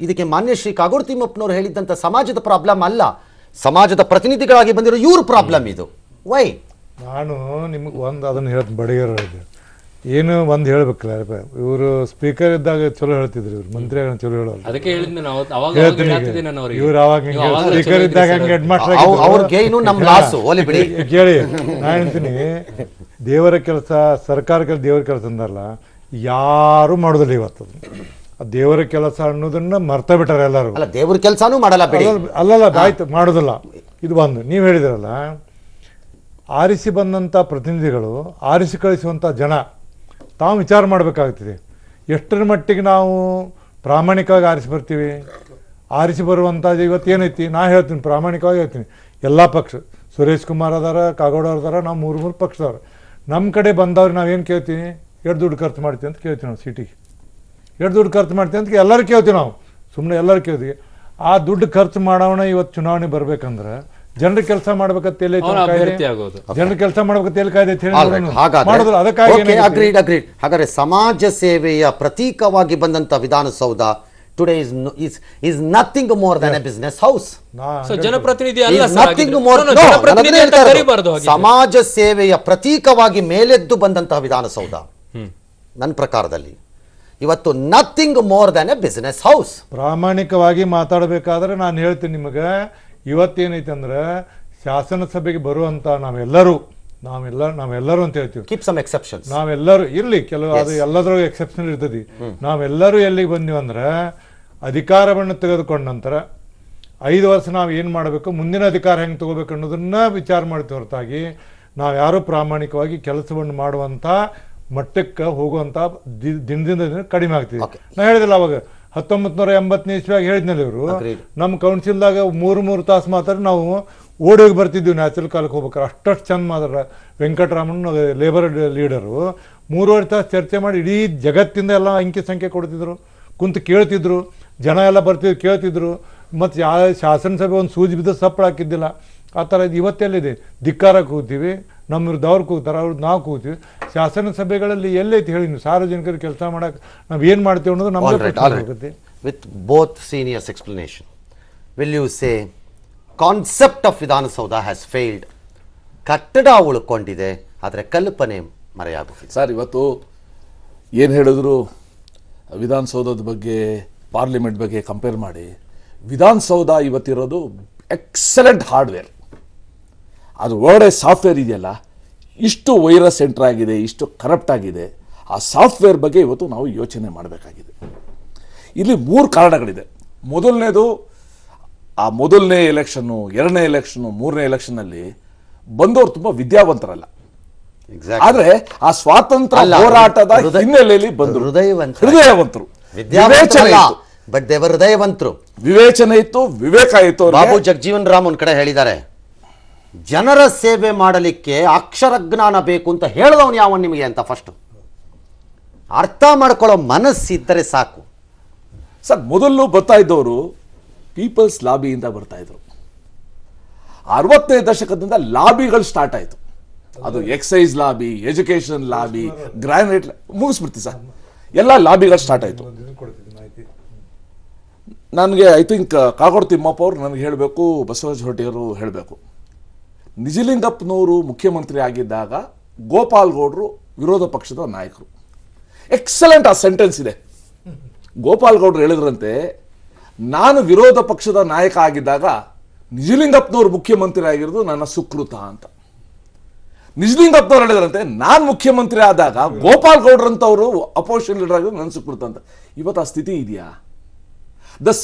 ಇದಕ್ಕೆ ಮಾನ್ಯ ಶ್ರೀ ಕಾಗೋಡು ತಿಮ್ಮಪ್ಪನವರು ಹೇಳಿದ್ದಂಥ ಸಮಾಜದ ಪ್ರಾಬ್ಲಮ್ ಅಲ್ಲ, ಸಮಾಜದ ಪ್ರತಿನಿಧಿಗಳಾಗಿ ಬಂದಿರೋ ಇವ್ರ ಪ್ರಾಬ್ಲಮ್ ಇದು. ವೈ? ನಾನು ನಿಮ್ಗೆ ಒಂದು ಅದನ್ನು ಹೇಳ್ತೀನಿ, ಬಡಿಗೆರು ಏನು ಒಂದು ಹೇಳ್ಬೇಕಲ್ಲ, ಇವರು ಸ್ಪೀಕರ್ ಇದ್ದಾಗ ಚಲೋ ಹೇಳ್ತಿದ್ರು, ಇವ್ರು ಮಂತ್ರಿ ಚಲೋ ಹೇಳೋಲ್ಲ. ಅದಕ್ಕೆ ಇವ್ರು ಅವಾಗ ಸ್ಪೀಕರ್ ಇದ್ದಾಗ ಹಂಗೆ ಹೆಡ್ ಮಾಸ್ಟರ್ ಕೇಳಿ. ನಾನು ಹೇಳ್ತೀನಿ, ದೇವರ ಕೆಲಸ, ಸರ್ಕಾರ ಕೆಲಸ, ದೇವರ ಕೆಲಸ ಅಂದಾರಲ್ಲ, ಯಾರು ಮಾಡೋದಿಲ್ಲ ಇವತ್ತು. ಆ ದೇವರ ಕೆಲಸ ಅನ್ನೋದನ್ನ ಮರ್ತ ಬಿಟ್ಟಾರೆ ಎಲ್ಲರೂ. ಅಲ್ಲ, ದೇವ್ರ ಕೆಲಸನೂ ಮಾಡಲ್ಲ. ಅಲ್ಲಲ್ಲ, ಆಯ್ತು, ಮಾಡೋದಿಲ್ಲ. ಇದು ಒಂದು ನೀವು ಹೇಳಿದ್ರಲ್ಲ, ಆರಿಸಿ ಬಂದಂಥ ಪ್ರತಿನಿಧಿಗಳು, ಆರಿಸಿ ಕಳಿಸುವಂಥ ಜನ ತಾವು ವಿಚಾರ ಮಾಡಬೇಕಾಗ್ತದೆ. ಎಷ್ಟರ ಮಟ್ಟಿಗೆ ನಾವು ಪ್ರಾಮಾಣಿಕವಾಗಿ ಆರಿಸಿ ಬರ್ತೀವಿ. ಆರಿಸಿ ಬರುವಂಥದ್ದು ಇವತ್ತೇನೈತಿ, ನಾ ಹೇಳ್ತೀನಿ, ಪ್ರಾಮಾಣಿಕವಾಗಿ ಹೇಳ್ತೀನಿ, ಎಲ್ಲ ಪಕ್ಷ, ಸುರೇಶ್ ಕುಮಾರ್ ಅದಾರ, ಕಾಗೋಡು ಅದಾರ, ನಾವು 3 ಪಕ್ಷದವ್ರು. ನಮ್ಮ ಕಡೆ ಬಂದವ್ರು ನಾವೇನು ಕೇಳ್ತೀವಿ? ಎಷ್ಟು ದುಡ್ಡು ಖರ್ಚು ಮಾಡ್ತೀವಿ ಅಂತ ಕೇಳ್ತೀವಿ ನಾವು. ಸಿಟಿಗೆ ಎಷ್ಟು ದುಡ್ಡು ಖರ್ಚು ಮಾಡ್ತೀವಿ ಅಂತ ಎಲ್ಲರೂ ಕೇಳ್ತೀವಿ ನಾವು. ಸುಮ್ಮನೆ ಎಲ್ಲರೂ ಕೇಳ್ತೀವಿ. ಆ ದುಡ್ಡು ಖರ್ಚು ಮಾಡೋಣ. ಇವತ್ತು ಚುನಾವಣೆ ಬರ್ಬೇಕಂದ್ರೆ ಜನರ ಕೆಲಸ ಮಾಡ್ಬೇಕಂತ ಜನರ ಕೆಲಸ ಮಾಡ್ಬೇಕಂತ ಎಲ್ಲಿ ಕಾಯ್ದೆ ಮಾಡೋದಿಲ್ಲ. ಅದಕ್ಕಾಗಿ ಹಾಗಾದ್ರೆ ಸಮಾಜ ಸೇವೆಯ ಪ್ರತೀಕವಾಗಿ ಬಂದಂತ Vidhana Soudha today is nothing more than a business house. ಜನಪ್ರತಿನಿಧಿ ಅಲ್ಲ, ಸಮಾಜ ಸೇವೆಯ ಪ್ರತೀಕವಾಗಿ ಮೇಲೆದ್ದು ಬಂದಂತಹ ವಿಧಾನಸೌಧ ನನ್ನ ಪ್ರಕಾರದಲ್ಲಿ ಇವತ್ತು nothing more than A business house. ಪ್ರಾಮಾಣಿಕವಾಗಿ ಮಾತಾಡಬೇಕಾದ್ರೆ ನಾನು ಹೇಳ್ತೀನಿ ನಿಮಗೆ, ಇವತ್ತೇನೈತೆ ಅಂದ್ರೆ ಶಾಸನ ಸಭೆಗೆ ಬರುವಂತ ನಾವೆಲ್ಲರೂ ಅಂತ ಹೇಳ್ತೀವಿ. Keep some exceptions. ನಾವೆಲ್ಲರೂ ಇರ್ಲಿ, ಕೆಲವು ಅದು ಎಲ್ಲದ್ರಾಗ ಎಕ್ಸೆಪ್ಷನ್ ಇರ್ತದೆ. ನಾವೆಲ್ಲರೂ ಎಲ್ಲಿಗೆ ಬಂದೀವಿ ಅಂದ್ರೆ ಅಧಿಕಾರವನ್ನು ತೆಗೆದುಕೊಂಡ ನಂತರ 5 ವರ್ಷ ನಾವು ಏನು ಮಾಡಬೇಕು, ಮುಂದಿನ ಅಧಿಕಾರ ಹೆಂಗೆ ತಗೋಬೇಕು ಅನ್ನೋದನ್ನ ವಿಚಾರ ಮಾಡ್ತೀವಿ ಹೊರತಾಗಿ ನಾವು ಯಾರು ಪ್ರಾಮಾಣಿಕವಾಗಿ ಕೆಲಸವನ್ನು ಮಾಡುವಂತ ಮಟ್ಟಕ್ಕೆ ಹೋಗುವಂತ ದಿನದಿಂದ ದಿನ ಕಡಿಮೆ ಆಗ್ತೀವಿ. ನಾ ಹೇಳಿದಿಲ್ಲ ಅವಾಗ 1980ನೇ ಇಸ್ವಿಯಾಗಿ ಹೇಳಿದ್ನಲ್ಲಿ ಇವರು ನಮ್ಮ ಕೌನ್ಸಿಲ್ದಾಗ 3 ತಾಸು ಮಾತಾಡಿ ನಾವು ಓಡೋಗಿ ಬರ್ತಿದ್ವಿ ನ್ಯಾಚುರಲ್ ಕಾಲಕ್ಕೆ ಹೋಗ್ಬೇಕಾರೆ. ಅಷ್ಟು ಚಂದ ಮಾತಾಡ ವೆಂಕಟರಾಮನ್ ಲೇಬರ್ ಲೀಡರು 3.5 ತಾಸು ಚರ್ಚೆ ಮಾಡಿ ಇಡೀ ಜಗತ್ತಿಂದ ಎಲ್ಲ ಅಂಕಿ ಸಂಖ್ಯೆ ಕೊಡ್ತಿದ್ರು, ಕುಂತು ಕೇಳ್ತಿದ್ರು, ಜನ ಎಲ್ಲ ಬರ್ತಿದ್ರು, ಕೇಳ್ತಿದ್ರು. ಮತ್ತು ಶಾಸನ ಸಭೆ ಒಂದು ಸೂಜಿ ಬಿದ್ದು ಸಪ್ಪಳ ಹಾಕಿದ್ದಿಲ್ಲ. ಆ ಥರ ಇದು ಇವತ್ತೆಲ್ಲಿದೆ? ಧಿಕ್ಕಾರಕ್ಕೆ ಕೂಗ್ತೀವಿ, ನಮ್ಮ ವಿರುದ್ಧ ಅವ್ರು ಕೂಗ್ತಾರೆ, ಅವ್ರದ್ದು ನಾವು ಕೂಗ್ತೀವಿ. ಶಾಸನ ಸಭೆಗಳಲ್ಲಿ ಎಲ್ಲೈತಿ ಹೇಳಿ ನೀವು? ಸಾರ್ವಜನಿಕರು ಕೆಲಸ ಮಾಡಕ್ಕೆ ನಾವು ಏನು ಮಾಡ್ತೀವಿ ಅನ್ನೋದು ನಮಗೆ. With both seniors explanation, will you say concept of Vidhana Soudha has failed? ಕಟ್ಟಡ ಉಳ್ಕೊಂಡಿದೆ, ಆದರೆ ಕಲ್ಪನೆ ಮರೆಯಾಗುತ್ತೆ. ಸರ್, ಇವತ್ತು ಏನು ಹೇಳಿದ್ರು ವಿಧಾನಸೌಧದ ಬಗ್ಗೆ, ಪಾರ್ಲಿಮೆಂಟ್ ಬಗ್ಗೆ ಕಂಪೇರ್ ಮಾಡಿ, ವಿಧಾನಸೌಧ ಇವತ್ತಿರೋದು ಎಕ್ಸಲೆಂಟ್ ಹಾರ್ಡ್ವೇರ್. ಅದು ಒಳ್ಳೆ ಸಾಫ್ಟ್ವೇರ್ ಇದೆಯಲ್ಲ, ಇಷ್ಟು ವೈರಸ್ ಎಂಟರ್ ಆಗಿದೆ, ಇಷ್ಟು ಕರಪ್ಟ್ ಆಗಿದೆ. ಆ ಸಾಫ್ಟ್ವೇರ್ ಬಗ್ಗೆ ಇವತ್ತು ನಾವು ಯೋಚನೆ ಮಾಡಬೇಕಾಗಿದೆ. ಇಲ್ಲಿ 3 ಕಾರಣಗಳಿದೆ. ಮೊದಲನೇದು, ಆ ಮೊದಲನೇ ಎಲೆಕ್ಷನ್ನು, 2ನೇ ಎಲೆಕ್ಷನ್ನು, 3ನೇ ಎಲೆಕ್ಷನ್ನಲ್ಲಿ ಬಂದವರು ತುಂಬ ವಿದ್ಯಾವಂತರಲ್ಲ. ಆದ್ರೆ ಆ ಸ್ವಾತಂತ್ರ್ಯ ಹೋರಾಟದ ಹಿನ್ನೆಲೆಯಲ್ಲಿ ಬಂದರು ಹೃದಯವಂತರು, ವಿವೇಚನೆ ಇತ್ತು, ವಿವೇಕ ಇತ್ತು. ಬಾಬು ಜಗಜೀವನ್ ರಾಮ್ ಒಂದ್ ಕಡೆ ಹೇಳಿದ್ದಾರೆ, ಜನರ ಸೇವೆ ಮಾಡಲಿಕ್ಕೆ ಅಕ್ಷರ ಜ್ಞಾನ ಬೇಕು ಅಂತ ಹೇಳಿದವನು ಯಾವನ್ ನಿಮಗೆ ಅಂತ. ಫಸ್ಟ್ ಅರ್ಥ ಮಾಡ್ಕೊಳ್ಳೋ ಮನಸ್ಸಿದ್ದರೆ ಸಾಕು. ಸರ್, ಮೊದಲು ಬರ್ತಾ ಇದ್ದವರು ಪೀಪಲ್ಸ್ ಲಾಬಿಯಿಂದ ಬರ್ತಾ ಇದ್ರು. 60ನೇ ದಶಕದಿಂದ ಲಾಬಿಗಳು ಸ್ಟಾರ್ಟ್ ಆಯಿತು. ಅದು excise lobby, education lobby, granite ಮುಗಿಸ್ಬಿಡ್ತೀವಿ ಸರ್, ಎಲ್ಲ ಲಾಬಿಗಳು ಸ್ಟಾರ್ಟ್ ಆಯಿತು. ನನಗೆ ಐ ಥಿಂಕ್ ಕಾಗೋಡು ತಿಮ್ಮಪ್ಪ ಅವರು ನನಗೆ ಹೇಳಬೇಕು, ಬಸವರಾಜ ಹೊರಟ್ಟಿಯವರು ಹೇಳಬೇಕು. ನಿಜಲಿಂಗಪ್ಪನವರು ಮುಖ್ಯಮಂತ್ರಿ ಆಗಿದ್ದಾಗ ಗೋಪಾಲ್ ಗೌಡರು ವಿರೋಧ ಪಕ್ಷದ ನಾಯಕರು. ಎಕ್ಸಲೆಂಟ್ ಆ ಸೆಂಟೆನ್ಸ್ ಇದೆ. ಗೋಪಾಲ್ ಗೌಡರು ಹೇಳಿದ್ರಂತೆ, ನಾನು ವಿರೋಧ ಪಕ್ಷದ ನಾಯಕ ಆಗಿದ್ದಾಗ ನಿಜಲಿಂಗಪ್ಪನವರು ಮುಖ್ಯಮಂತ್ರಿ ಆಗಿರೋದು ನನ್ನ ಸುಕೃತ ಅಂತ. ನಿಜಲಿಂಗಪ್ಪನವ್ರು ಹೇಳಿದ್ರಂತೆ, ನಾನು ಮುಖ್ಯಮಂತ್ರಿ ಆದಾಗ ಗೋಪಾಲ್ ಗೌಡ್ರಂತವರು ಅಪೋಸಿಷನ್ ಲೀಡರ್ ಆಗಿರೋದು ನನ್ನ ಸುಕೃತ ಅಂತ. ಇವತ್ತು ಆ ಸ್ಥಿತಿ ಇದೆಯಾ?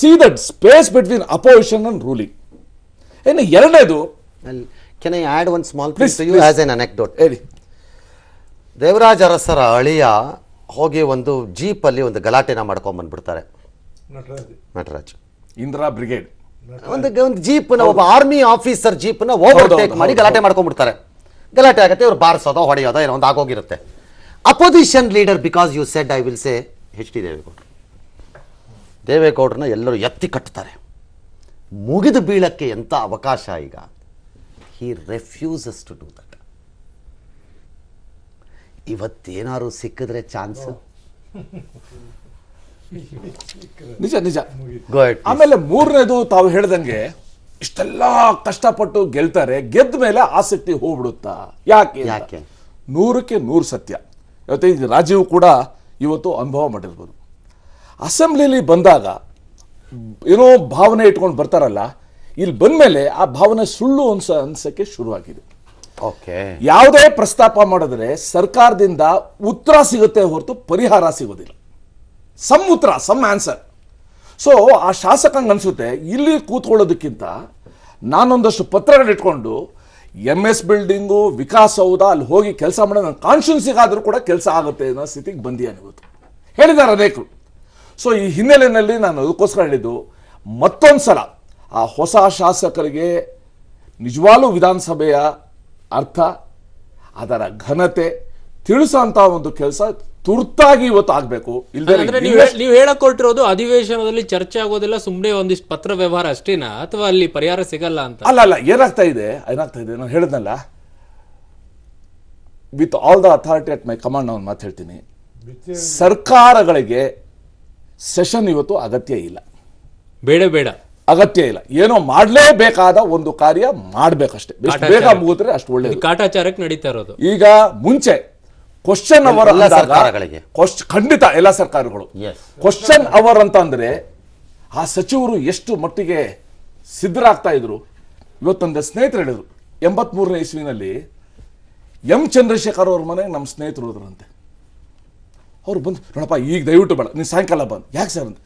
See that space between opposition and ruling. ಇನ್ನು ಎರಡನೇದು, can I add one small Please, you please. As an anecdote. ಹೇಳಿ. ದೇವರಾಜ ಅರಸರ ಅಳಿಯ ಹೋಗಿ ಒಂದು ಜೀಪಲ್ಲಿ ಒಂದು ಗಲಾಟೆನ ಮಾಡ್ಕೊಂಡ್ ಬಂದ್ಬಿಡ್ತಾರೆ. ನಟರಾಜ್ ಇಂದಿರಾ ಬ್ರಿಗೇಡ್ ಒಂದು ಜೀಪ್ನ ಒಬ್ಬ ಆರ್ಮಿ ಆಫೀಸರ್ ಜೀಪ್ನ ಓವರ್ಟೇಕ್ ಮಾಡಿ ಗಲಾಟೆ ಮಾಡ್ಕೊಂಡ್ಬಿಡ್ತಾರೆ. ಗಲಾಟೆ ಆಗುತ್ತೆ, ಇವ್ರು ಬಾರಿಸೋದೋ ಹೊಡೆಯೋದೋ ಏನೋ ಒಂದು ಆಗೋಗಿರುತ್ತೆ. Opposition leader, because you said, I will say H D ದೇವೇಗೌಡರನ್ನ ಎಲ್ಲರೂ ಎತ್ತಿ ಕಟ್ತಾರೆ. ಮುಗಿದು ಬೀಳಕ್ಕೆ ಎಂಥ ಅವಕಾಶ ಈಗ. He refuses to do that. ಇವತ್ತೇನಾದ್ರು ಸಿಕ್ಕಿದ್ರೆ ಚಾನ್ಸ್. ನಿಜ ನಿಜ. Go ahead. ಆಮೇಲೆ ಮೂರನೇದು, ತಾವು ಹೇಳ್ದಂಗೆ ಇಷ್ಟೆಲ್ಲ ಕಷ್ಟಪಟ್ಟು ಗೆಲ್ತಾರೆ, ಗೆದ್ದ ಮೇಲೆ ಆಸಕ್ತಿ ಹೋಗ್ಬಿಡುತ್ತಾ? ಯಾಕೆ? 100% ಸತ್ಯ. ಇವತ್ತು ಇದು ರಾಜೀವ್ ಕೂಡ ಇವತ್ತು ಅನುಭವ ಮಾಡಿರ್ಬೋದು. ಅಸೆಂಬ್ಲಿಲಿ ಬಂದಾಗ ಏನೋ ಭಾವನೆ ಇಟ್ಕೊಂಡು ಬರ್ತಾರಲ್ಲ, ಇಲ್ಲಿ ಬಂದ್ಮೇಲೆ ಆ ಭಾವನೆ ಸುಳ್ಳು ಅನ್ಸಕ್ಕೆ ಶುರುವಾಗಿದೆ. ಓಕೆ, ಯಾವುದೇ ಪ್ರಸ್ತಾಪ ಮಾಡಿದ್ರೆ ಸರ್ಕಾರದಿಂದ ಉತ್ತರ ಸಿಗುತ್ತೆ ಹೊರತು ಪರಿಹಾರ ಸಿಗೋದಿಲ್ಲ. ಉತ್ತರ, ಆನ್ಸರ್. ಸೊ ಆ ಶಾಸಕಂಗೆ ಅನ್ಸುತ್ತೆ, ಇಲ್ಲಿ ಕೂತ್ಕೊಳ್ಳೋದಕ್ಕಿಂತ ನಾನೊಂದಷ್ಟು ಪತ್ರಗಳಿಟ್ಕೊಂಡು MS ಬಿಲ್ಡಿಂಗು, ವಿಕಾಸೌಧ ಅಲ್ಲಿ ಹೋಗಿ ಕೆಲಸ ಮಾಡೋ ನನ್ನ ಕಾನ್ಶಿಯನ್ಸಿಗಾದರೂ ಕೂಡ ಕೆಲಸ ಆಗುತ್ತೆ ಅನ್ನೋ ಸ್ಥಿತಿಗೆ ಬಂದಿಯಾನೆ ಇವತ್ತು. ಹೇಳಿದ್ದಾರೆ ಅನೇಕರು. ಸೊ ಈ ಹಿನ್ನೆಲೆಯಲ್ಲಿ ನಾನು ಅದಕ್ಕೋಸ್ಕರ ಹೇಳಿದ್ದು, ಮತ್ತೊಂದು ಸಲ ಆ ಹೊಸ ಶಾಸಕರಿಗೆ ನಿಜವಾಗ್ಲೂ ವಿಧಾನಸಭೆಯ ಅರ್ಥ, ಅದರ ಘನತೆ ತಿಳಿಸೋಂಥ ಒಂದು ಕೆಲಸ ತುರ್ತಾಗಿ ಇವತ್ತು ಆಗಬೇಕು. ಅಂದ್ರೆ ನೀವು ಹೇಳಕ್ ಹೊರಟಿರೋದು ಅಧಿವೇಶನದಲ್ಲಿ ಚರ್ಚೆ ಆಗೋದಿಲ್ಲ, ಸುಮ್ಮನೆ ಒಂದಿಷ್ಟು ಪತ್ರ ವ್ಯವಹಾರ ಅಷ್ಟೇನಾ, ಅಥವಾ ಅಲ್ಲಿ ಪರಿಹಾರ ಸಿಗಲ್ಲ ಅಂತ? ಅಲ್ಲ, ಏನಾಗ್ತಾ ಇದೆ ನಾನು ಹೇಳಿದ್ನಲ್ಲ, with all the authority at my command ನಾನು ಮಾತು ಹೇಳ್ತೀನಿ, ಸರ್ಕಾರಗಳಿಗೆ ಸೆಷನ್ ಇವತ್ತು ಅಗತ್ಯ ಇಲ್ಲ. ಬೇಡ ಅಗತ್ಯ ಇಲ್ಲ. ಏನೋ ಮಾಡಲೇಬೇಕಾದ ಒಂದು ಕಾರ್ಯ ಮಾಡಬೇಕಷ್ಟೇ. ಬೇಗ ಮುಗಿದ್ರೆ ಅಷ್ಟು ಒಳ್ಳೆಯದು. ಕಾಟಾಚಾರಕ್ಕೆ ನಡೀತಾ ಇರೋದು. ಈಗ ಮುಂಚೆ ಕ್ವಶನ್ ಅವರ್ ಸರ್ಕಾರಗಳಿಗೆ ಖಂಡಿತ ಎಲ್ಲ ಸರ್ಕಾರಗಳು ಕ್ವಶನ್ ಅವರ್ ಅಂತ ಅಂದ್ರೆ ಆ ಸಚಿವರು ಎಷ್ಟು ಮಟ್ಟಿಗೆ ಸಿದ್ಧರಾಗ್ತಾ ಇದ್ರು. ಇವತ್ತೊಂದು ಸ್ನೇಹಿತರು ಹೇಳಿದ್ರು, 83ನೇ ಇಸ್ವಿನಲ್ಲಿ ಎಂ ಚಂದ್ರಶೇಖರ್ ಅವ್ರ ಮನೆಗೆ ನಮ್ಮ ಸ್ನೇಹಿತರು ಹೋದ್ರಂತೆ. ಅವ್ರು ಬಂದು, ನೋಡಪ್ಪ ಈಗ ದಯವಿಟ್ಟು ಬೇಡ, ನೀನು ಸಾಯಂಕಾಲ ಬಂದು. ಯಾಕೆ ಸರ್ ಅಂತ,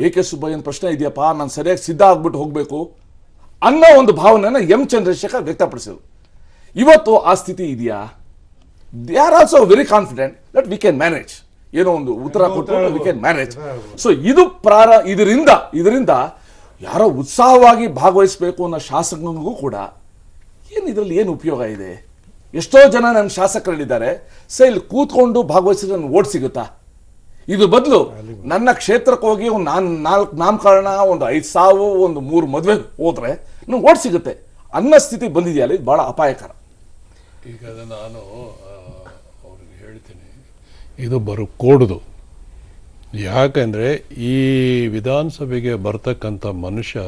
AK ಸುಬ್ಬಯ್ಯನ ಪ್ರಶ್ನೆ ಇದೆಯಪ್ಪ, ನಾನು ಸರಿಯಾಗಿ ಸಿದ್ಧ ಆಗ್ಬಿಟ್ಟು ಹೋಗಬೇಕು ಅನ್ನೋ ಒಂದು ಭಾವನೆನ ಎಂ ಚಂದ್ರಶೇಖರ್ ವ್ಯಕ್ತಪಡಿಸಿದ್ರು. ಇವತ್ತು ಆ ಸ್ಥಿತಿ ಇದೆಯಾ? They are also very confident that we can manage. ಏನೋ ಒಂದು ಉತ್ತರ ಕೊಟ್ಟು ವಿ ಕ್ಯಾನ್ ಮ್ಯಾನೇಜ್. ಸೊ ಇದು ಇದರಿಂದ ಯಾರೋ ಉತ್ಸಾಹವಾಗಿ ಭಾಗವಹಿಸಬೇಕು ಅನ್ನೋ ಶಾಸಕನಿಗೂ ಕೂಡ ಇದರಲ್ಲಿ ಏನು ಉಪಯೋಗ ಇದೆ? ಎಷ್ಟೋ ಜನ ನನ್ನ ಶಾಸಕರಿದ್ದಾರೆ, ಇಲ್ಲಿ ಕೂತ್ಕೊಂಡು ಭಾಗವಹಿಸಿದ್ರೆ ನನ್ನ ಓಟ್ ಸಿಗುತ್ತಾ? ಇದು ಬದಲು ನನ್ನ ಕ್ಷೇತ್ರಕ್ಕೆ ಹೋಗಿ ಒಂದು 4 ನಾಮಕರಣ, ಒಂದು 5 ಸಾವು, ಒಂದು 3 ಮದುವೆ ಹೋದ್ರೆ ನಂಗೆ ಓಟ್ ಸಿಗುತ್ತೆ ಅನ್ನೋ ಸ್ಥಿತಿ ಬಂದಿದೆಯಲ್ಲ, ಇದು ಬಹಳ ಅಪಾಯಕರ. ಈಗ ನಾನು ಅವ್ರಿಗೆ ಹೇಳ್ತೀನಿ, ಇದು ಕೂಡುದು. ಯಾಕಂದರೆ ಈ ವಿಧಾನಸಭೆಗೆ ಬರ್ತಕ್ಕಂಥ ಮನುಷ್ಯ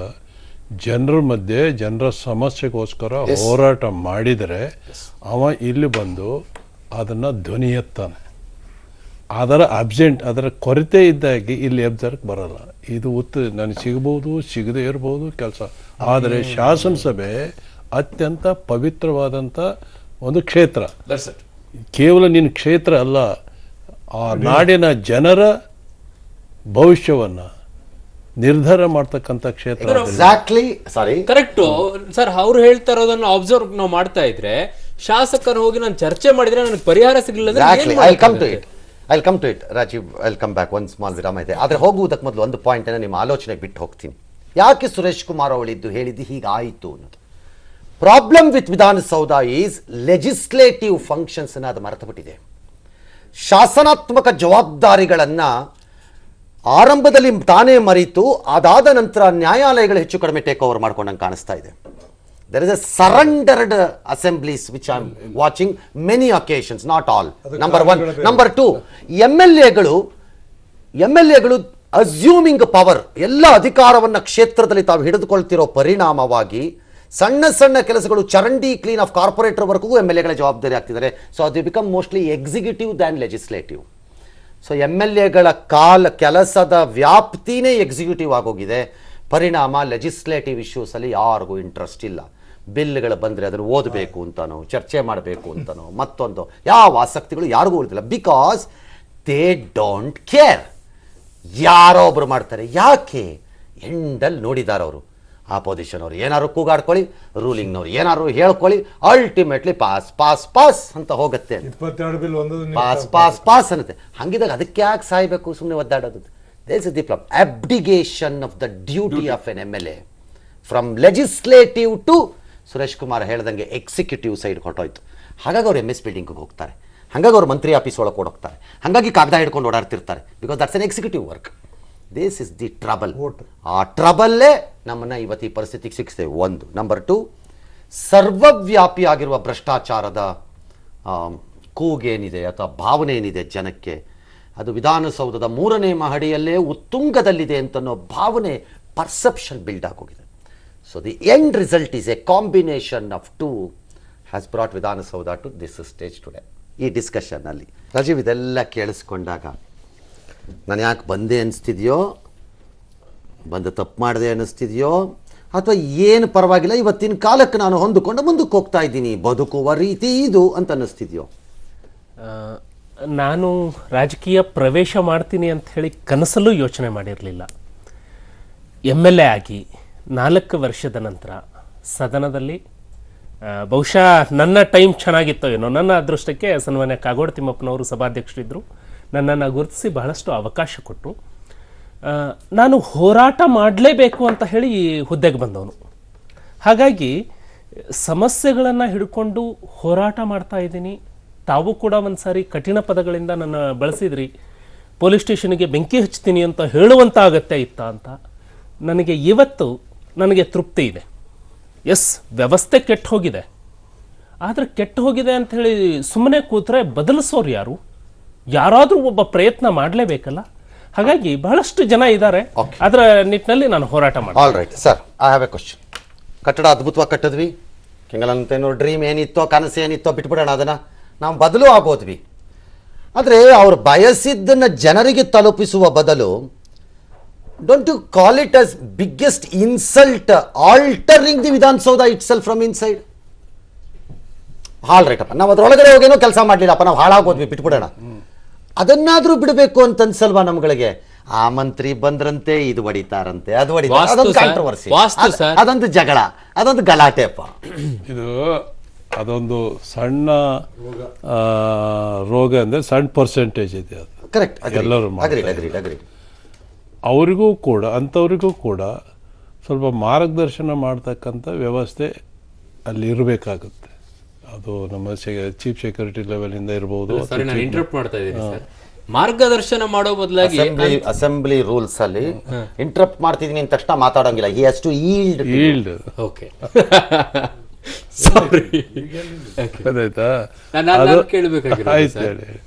ಜನರ ಮಧ್ಯೆ ಜನರ ಸಮಸ್ಯೆಗೋಸ್ಕರ ಹೋರಾಟ ಮಾಡಿದರೆ ಅವ ಇಲ್ಲಿ ಬಂದು ಅದನ್ನು ಧ್ವನಿ ಎತ್ತಾನೆ. ಅದರ ಅದರ ಕೊರತೆ ಇದ್ದಾಗಿ ಇಲ್ಲಿ ಎಬ್ಸರಕ್ಕೆ ಬರಲ್ಲ. ಇದು ನನಗೆ ಸಿಗಬಹುದು, ಸಿಗದೇ ಇರಬಹುದು ಕೆಲಸ. ಆದರೆ ಶಾಸನಸಭೆ ಅತ್ಯಂತ ಪವಿತ್ರವಾದಂಥ ಒಂದು ಕ್ಷೇತ್ರ. ಕೇವಲ ನಿನ್ನ ಕ್ಷೇತ್ರ ಅಲ್ಲ, ಆ ನಾಡಿನ ಜನರ ಭವಿಷ್ಯವನ್ನು ನಿರ್ಧಾರ ಮಾಡ್ತಕ್ಕಂಥ ಕ್ಷೇತ್ರ. ಎಕ್ಸಾಕ್ಟ್ಲಿ, ಸಾರಿ, ಕರೆಕ್ಟು ಸರ್. ಅವ್ರು ಹೇಳ್ತಾ ಇರೋದನ್ನ ಅಬ್ಸರ್ವ್ ನಾವು ಮಾಡ್ತಾ ಇದ್ರೆ, ಶಾಸಕರು ಹೋಗಿ ನಾನು ಚರ್ಚೆ ಮಾಡಿದ್ರೆ ನನಗೆ ಪರಿಹಾರ ಸಿಗಲಿಲ್ಲ. I come to it Rajiv, I come back. ಒಂದು ಸ್ಮಾಲ್ ವಿರಾಮ ಇದೆ. ಆದರೆ ಹೋಗುವುದಕ್ಕೆ ಮೊದಲು ಒಂದು ಪಾಯಿಂಟನ್ನು ನಿಮ್ಮ ಆಲೋಚನೆಗೆ ಬಿಟ್ಟು ಹೋಗ್ತೀನಿ. ಯಾಕೆ ಸುರೇಶ್ ಕುಮಾರ್ ಅವಳಿದ್ದು ಹೇಳಿದ್ದು ಹೀಗಾಯಿತು ಅನ್ನೋದು. Problem with Vidhana Soudha is legislative functions ಅನ್ನು ಅದು ಮರೆತು ಬಿಟ್ಟಿದೆ. ಶಾಸನಾತ್ಮಕ ಜವಾಬ್ದಾರಿಗಳನ್ನು ಆರಂಭದಲ್ಲಿ ತಾನೇ ಮರೆತು ಅದಾದ ನಂತರ ನ್ಯಾಯಾಲಯಗಳು ಹೆಚ್ಚು ಕಡಿಮೆ ಟೇಕ್ ಓವರ್ ಮಾಡ್ಕೊಂಡಂಗೆ ಕಾಣಿಸ್ತಾ ಇದೆ. There is a surrendered assemblies which I am watching many occasions, not all. Number one. Number two, MLA ಗಳು ಅಸ್ಯೂಮಿಂಗ್ ಪವರ್, ಎಲ್ಲ ಅಧಿಕಾರವನ್ನು ಕ್ಷೇತ್ರದಲ್ಲಿ ತಾವು ಹಿಡಿದುಕೊಳ್ತಿರೋ ಪರಿಣಾಮವಾಗಿ ಸಣ್ಣ ಸಣ್ಣ ಕೆಲಸಗಳು, ಚರಂಡಿ ಕ್ಲೀನ್ ಆಫ್ ಕಾರ್ಪೊರೇಟರ್ವರೆಗೂ ಎಮ್ ಎಲ್ ಎಗಳ ಜವಾಬ್ದಾರಿ ಆಗ್ತಿದ್ದಾರೆ. ಸೊ ಅದು become mostly executive than legislative. So M L ಎಗಳ ಕೆಲಸದ ವ್ಯಾಪ್ತಿನೇ ಎಕ್ಸಿಕ್ಯೂಟಿವ್ ಆಗೋಗಿದೆ. ಪರಿಣಾಮ ಲೆಜಿಸ್ಲೇಟಿವ್ ಇಶ್ಯೂಸಲ್ಲಿ ಯಾರಿಗೂ ಇಂಟ್ರೆಸ್ಟ್ ಇಲ್ಲ. ಬಿಲ್ಗಳು ಬಂದರೆ ಅದನ್ನು ಓದಬೇಕು ಅಂತನೋ, ಚರ್ಚೆ ಮಾಡಬೇಕು ಅಂತನೋ, ಮತ್ತೊಂದು ಯಾವ ಆಸಕ್ತಿಗಳು ಯಾರಿಗೂ ಉಳಿದಿಲ್ಲ. Because they don't care. ಯಾರೋ ಒಬ್ರು ಮಾಡ್ತಾರೆ. ಯಾಕೆ? ಎಂಡಲ್ಲಿ ನೋಡಿದ್ದಾರೆ ಅವರು. ಆಪೋಸಿಷನ್ ಅವರು ಏನಾದ್ರು ಕೂಗಾಡ್ಕೊಳ್ಳಿ, ರೂಲಿಂಗ್ನವ್ರು ಏನಾದ್ರು ಹೇಳ್ಕೊಳ್ಳಿ, ಅಲ್ಟಿಮೇಟ್ಲಿ ಪಾಸ್ ಪಾಸ್ ಪಾಸ್ ಅಂತ ಹೋಗುತ್ತೆ. 22 ಬಿಲ್ ಒಂದು ಪಾಸ್ ಪಾಸ್ ಪಾಸ್ ಅನ್ನತ್ತೆ. ಹಂಗಿದಾಗ ಅದಕ್ಕೆ ಯಾಕೆ ಸಾಯ್ಬೇಕು, ಸುಮ್ಮನೆ ಒದ್ದಾಡೋದು? There is the problem. Abdication of the duty of an MLA from legislative to Suresh Kumar ಹೇಳ್ದಂಗೆ ಎಕ್ಸಿಕ್ಯೂಟಿವ್ ಸೈಡ್ ಹೊರಟೋಯ್ತು. ಹಾಗಾಗಿ ಅವ್ರು MS ಬಿಲ್ಡಿಂಗ್ಗೆ ಹೋಗ್ತಾರೆ, ಹಾಗಾಗಿ ಅವ್ರು ಮಂತ್ರಿ ಆಫೀಸ್ ಒಳಗೆ ಕೊಡೋಗ್ತಾರೆ, ಹಾಗಾಗಿ ಕಾಗದ ಹಿಡ್ಕೊಂಡು ಓಡಾಡ್ತಿರ್ತಾರೆ. Because that's an executive work. This is the trouble. ಆ ಟ್ರಬಲ್ಲೇ ನಮ್ಮನ್ನು ಇವತ್ತು ಈ ಪರಿಸ್ಥಿತಿಗೆ ಸಿಕ್ಕಿಸ್ತೇವೆ. ಒಂದು. ನಂಬರ್ 2, ಸರ್ವವ್ಯಾಪಿ ಆಗಿರುವ ಭ್ರಷ್ಟಾಚಾರದ ಕೂಗೇನಿದೆ ಅಥವಾ ಭಾವನೆ ಏನಿದೆ ಜನಕ್ಕೆ, ಅದು ವಿಧಾನಸೌಧದ 3ನೇ ಮಹಡಿಯಲ್ಲೇ ಉತ್ತುಂಗದಲ್ಲಿದೆ ಅಂತನೋ ಭಾವನೆ, ಪರ್ಸೆಪ್ಷನ್ ಬಿಲ್ಡ್ ಆಗೋಗಿದೆ. So the end result is A combination of two has brought Vidhana Soudha to this stage today. ಈ ಡಿಸ್ಕಷನ್ನಲ್ಲಿ ರಾಜೀವ್ ಇದೆಲ್ಲ ಕೇಳಿಸ್ಕೊಂಡಾಗ ನಾನು ಯಾಕೆ ಬಂದೆ ಅನ್ನಿಸ್ತಿದೆಯೋ, ಬಂದು ತಪ್ಪು ಮಾಡಿದೆ ಅನ್ನಿಸ್ತಿದೆಯೋ, ಅಥವಾ ಏನು ಪರವಾಗಿಲ್ಲ ಇವತ್ತಿನ ಕಾಲಕ್ಕೆ ನಾನು ಹೊಂದಿಕೊಂಡು ಮುಂದಕ್ಕೆ ಹೋಗ್ತಾ ಇದ್ದೀನಿ, ಬದುಕುವ ರೀತಿ ಇದು ಅಂತ ಅನ್ನಿಸ್ತಿದೆಯೋ? ನಾನು ರಾಜಕೀಯ ಪ್ರವೇಶ ಮಾಡ್ತೀನಿ ಅಂತ ಹೇಳಿ ಕನಸಲ್ಲೂ ಯೋಚನೆ ಮಾಡಿರಲಿಲ್ಲ. MLA ಆಗಿ 4 ವರ್ಷದ ನಂತರ ಸದನದಲ್ಲಿ ಬಹುಶಃ ನನ್ನ ಟೈಮ್ ಚೆನ್ನಾಗಿತ್ತೋ ಏನೋ, ನನ್ನ ಅದೃಷ್ಟಕ್ಕೆ ಸನ್ಮಾನ್ಯ ಕಾಗೋಡು ತಿಮ್ಮಪ್ಪನವರು ಸಭಾಧ್ಯಕ್ಷರಿದ್ದರು, ನನ್ನನ್ನು ಗುರುತಿಸಿ ಬಹಳಷ್ಟು ಅವಕಾಶ ಕೊಟ್ಟು ನಾನು ಹೋರಾಟ ಮಾಡಲೇಬೇಕು ಅಂತ ಹೇಳಿ ಈ ಹುದ್ದೆಗೆ ಬಂದವನು. ಹಾಗಾಗಿ ಸಮಸ್ಯೆಗಳನ್ನು ಹಿಡ್ಕೊಂಡು ಹೋರಾಟ ಮಾಡ್ತಾ ಇದ್ದೀನಿ. ತಾವು ಕೂಡ ಒಂದು ಸಾರಿ ಕಠಿಣ ಪದಗಳಿಂದ ನನ್ನ ಬಳಸಿದ್ರಿ, ಪೊಲೀಸ್ ಸ್ಟೇಷನ್ಗೆ ಬೆಂಕಿ ಹಚ್ತೀನಿ ಅಂತ ಹೇಳುವಂಥ ಅಗತ್ಯ ಇತ್ತ ಅಂತ. ನನಗೆ ಇವತ್ತು ನನಗೆ ತೃಪ್ತಿ ಇದೆ. ಎಸ್, ವ್ಯವಸ್ಥೆ ಕೆಟ್ಟು ಹೋಗಿದೆ, ಆದರೆ ಕೆಟ್ಟು ಹೋಗಿದೆ ಅಂಥೇಳಿ ಸುಮ್ಮನೆ ಕೂತ್ರೆ ಬದಲಿಸೋರು ಯಾರು? ಯಾರಾದರೂ ಒಬ್ಬ ಪ್ರಯತ್ನ ಮಾಡಲೇಬೇಕಲ್ಲ. ಹಾಗಾಗಿ ಬಹಳಷ್ಟು ಜನ ಇದ್ದಾರೆ, ಅದರ ನಿಟ್ಟಿನಲ್ಲಿ ನಾನು ಹೋರಾಟ ಮಾಡ್ತೀನಿ. All right sir, I have A question. ಕಟ್ಟಡ ಅದ್ಭುತವಾಗಿ ಕಟ್ಟಿದ್ವಿ, ಕೆಂಗಲಂತೇನೋ ಡ್ರೀಮ್ ಏನಿತ್ತೋ, ಕನಸು ಏನಿತ್ತೋ ಬಿಟ್ಬಿಡೋಣ, ಅದನ್ನು ನಾವು ಬದಲು ಆಗೋದ್ವಿ. ಆದರೆ ಅವ್ರು ಬಯಸಿದ್ದನ್ನು ಜನರಿಗೆ ತಲುಪಿಸುವ ಬದಲು, don't you call it as biggest insult altering the Vidhana Soudha it self from inside? ಹಾಲ್ ರೈಟಪ್ಪ, ನಾವು ಅದರೊಳಗಡೆ ಹೋಗೇನೋ ಕೆಲಸ ಮಾಡಲಿಲ್ಲಪ್ಪ, ನಾವು ಹಾಳಾಗೋದ್ವಿ, ಬಿಟ್ಬಿಡೋಣ. ಅದನ್ನಾದ್ರೂ ಬಿಡಬೇಕು ಅಂತ ಅನ್ಸಲ್ವಾ ನಮ್ಗಳಿಗೆ? ಆ ಮಂತ್ರಿ ಬಂದ್ರಂತೆ, ಇದು ಹೊಡಿತಾರಂತೆ, ಅದು ಹೊಡಿತಾರೆ, ಅದೊಂದು ಕಾಂಟ್ರವರ್ಸಿ, ಅದೊಂದು ಜಗಳ, ಅದೊಂದು ಗಲಾಟೆಪ್ಪ. ಇದು ಅದೊಂದು ಸಣ್ಣ ರೋಗ ಅಂದರೆ ಸಣ್ಣ ಪರ್ಸೆಂಟೇಜ್ ಇದೆ. ಅದು ಕರೆಕ್ಟ್, ಎಲ್ಲರೂ ಅಗ್ರೀಡ್. ಅವರಿಗೂ ಕೂಡ, ಅಂಥವ್ರಿಗೂ ಕೂಡ ಸ್ವಲ್ಪ ಮಾರ್ಗದರ್ಶನ ಮಾಡ್ತಕ್ಕಂಥ ವ್ಯವಸ್ಥೆ ಅಲ್ಲಿ ಇರಬೇಕಾಗುತ್ತೆ. ಅದು ನಮ್ಮ ಚೀಫ್ ಸೆಕ್ಯೂರಿಟಿ ಲೆವೆಲಿಂದ ಇರ್ಬೋದು. ಸರಿ, ನಾನು ಇಂಟರಪ್ಟ್ ಮಾಡ್ತಾ ಇದ್ದೀನಿ ಸರ್. ಮಾರ್ಗದರ್ಶನ ಮಾಡೋ ಬದಲಾಗಿ ಅಸೆಂಬ್ಲಿ ರೂಲ್ಸ್ ಅಲ್ಲಿ ಇಂಟರಪ್ಟ್ ಮಾಡ್ತಿದ್ದೀನಿ ಅಂದ ತಕ್ಷಣ ಮಾತಾಡೋಂಗಿಲ್ಲ. He has to yield. Okay, sorry, ಗೊತ್ತಾಯ್ತಾ? ನಾನು ಕೇಳಬೇಕಾಗಿರೋದು,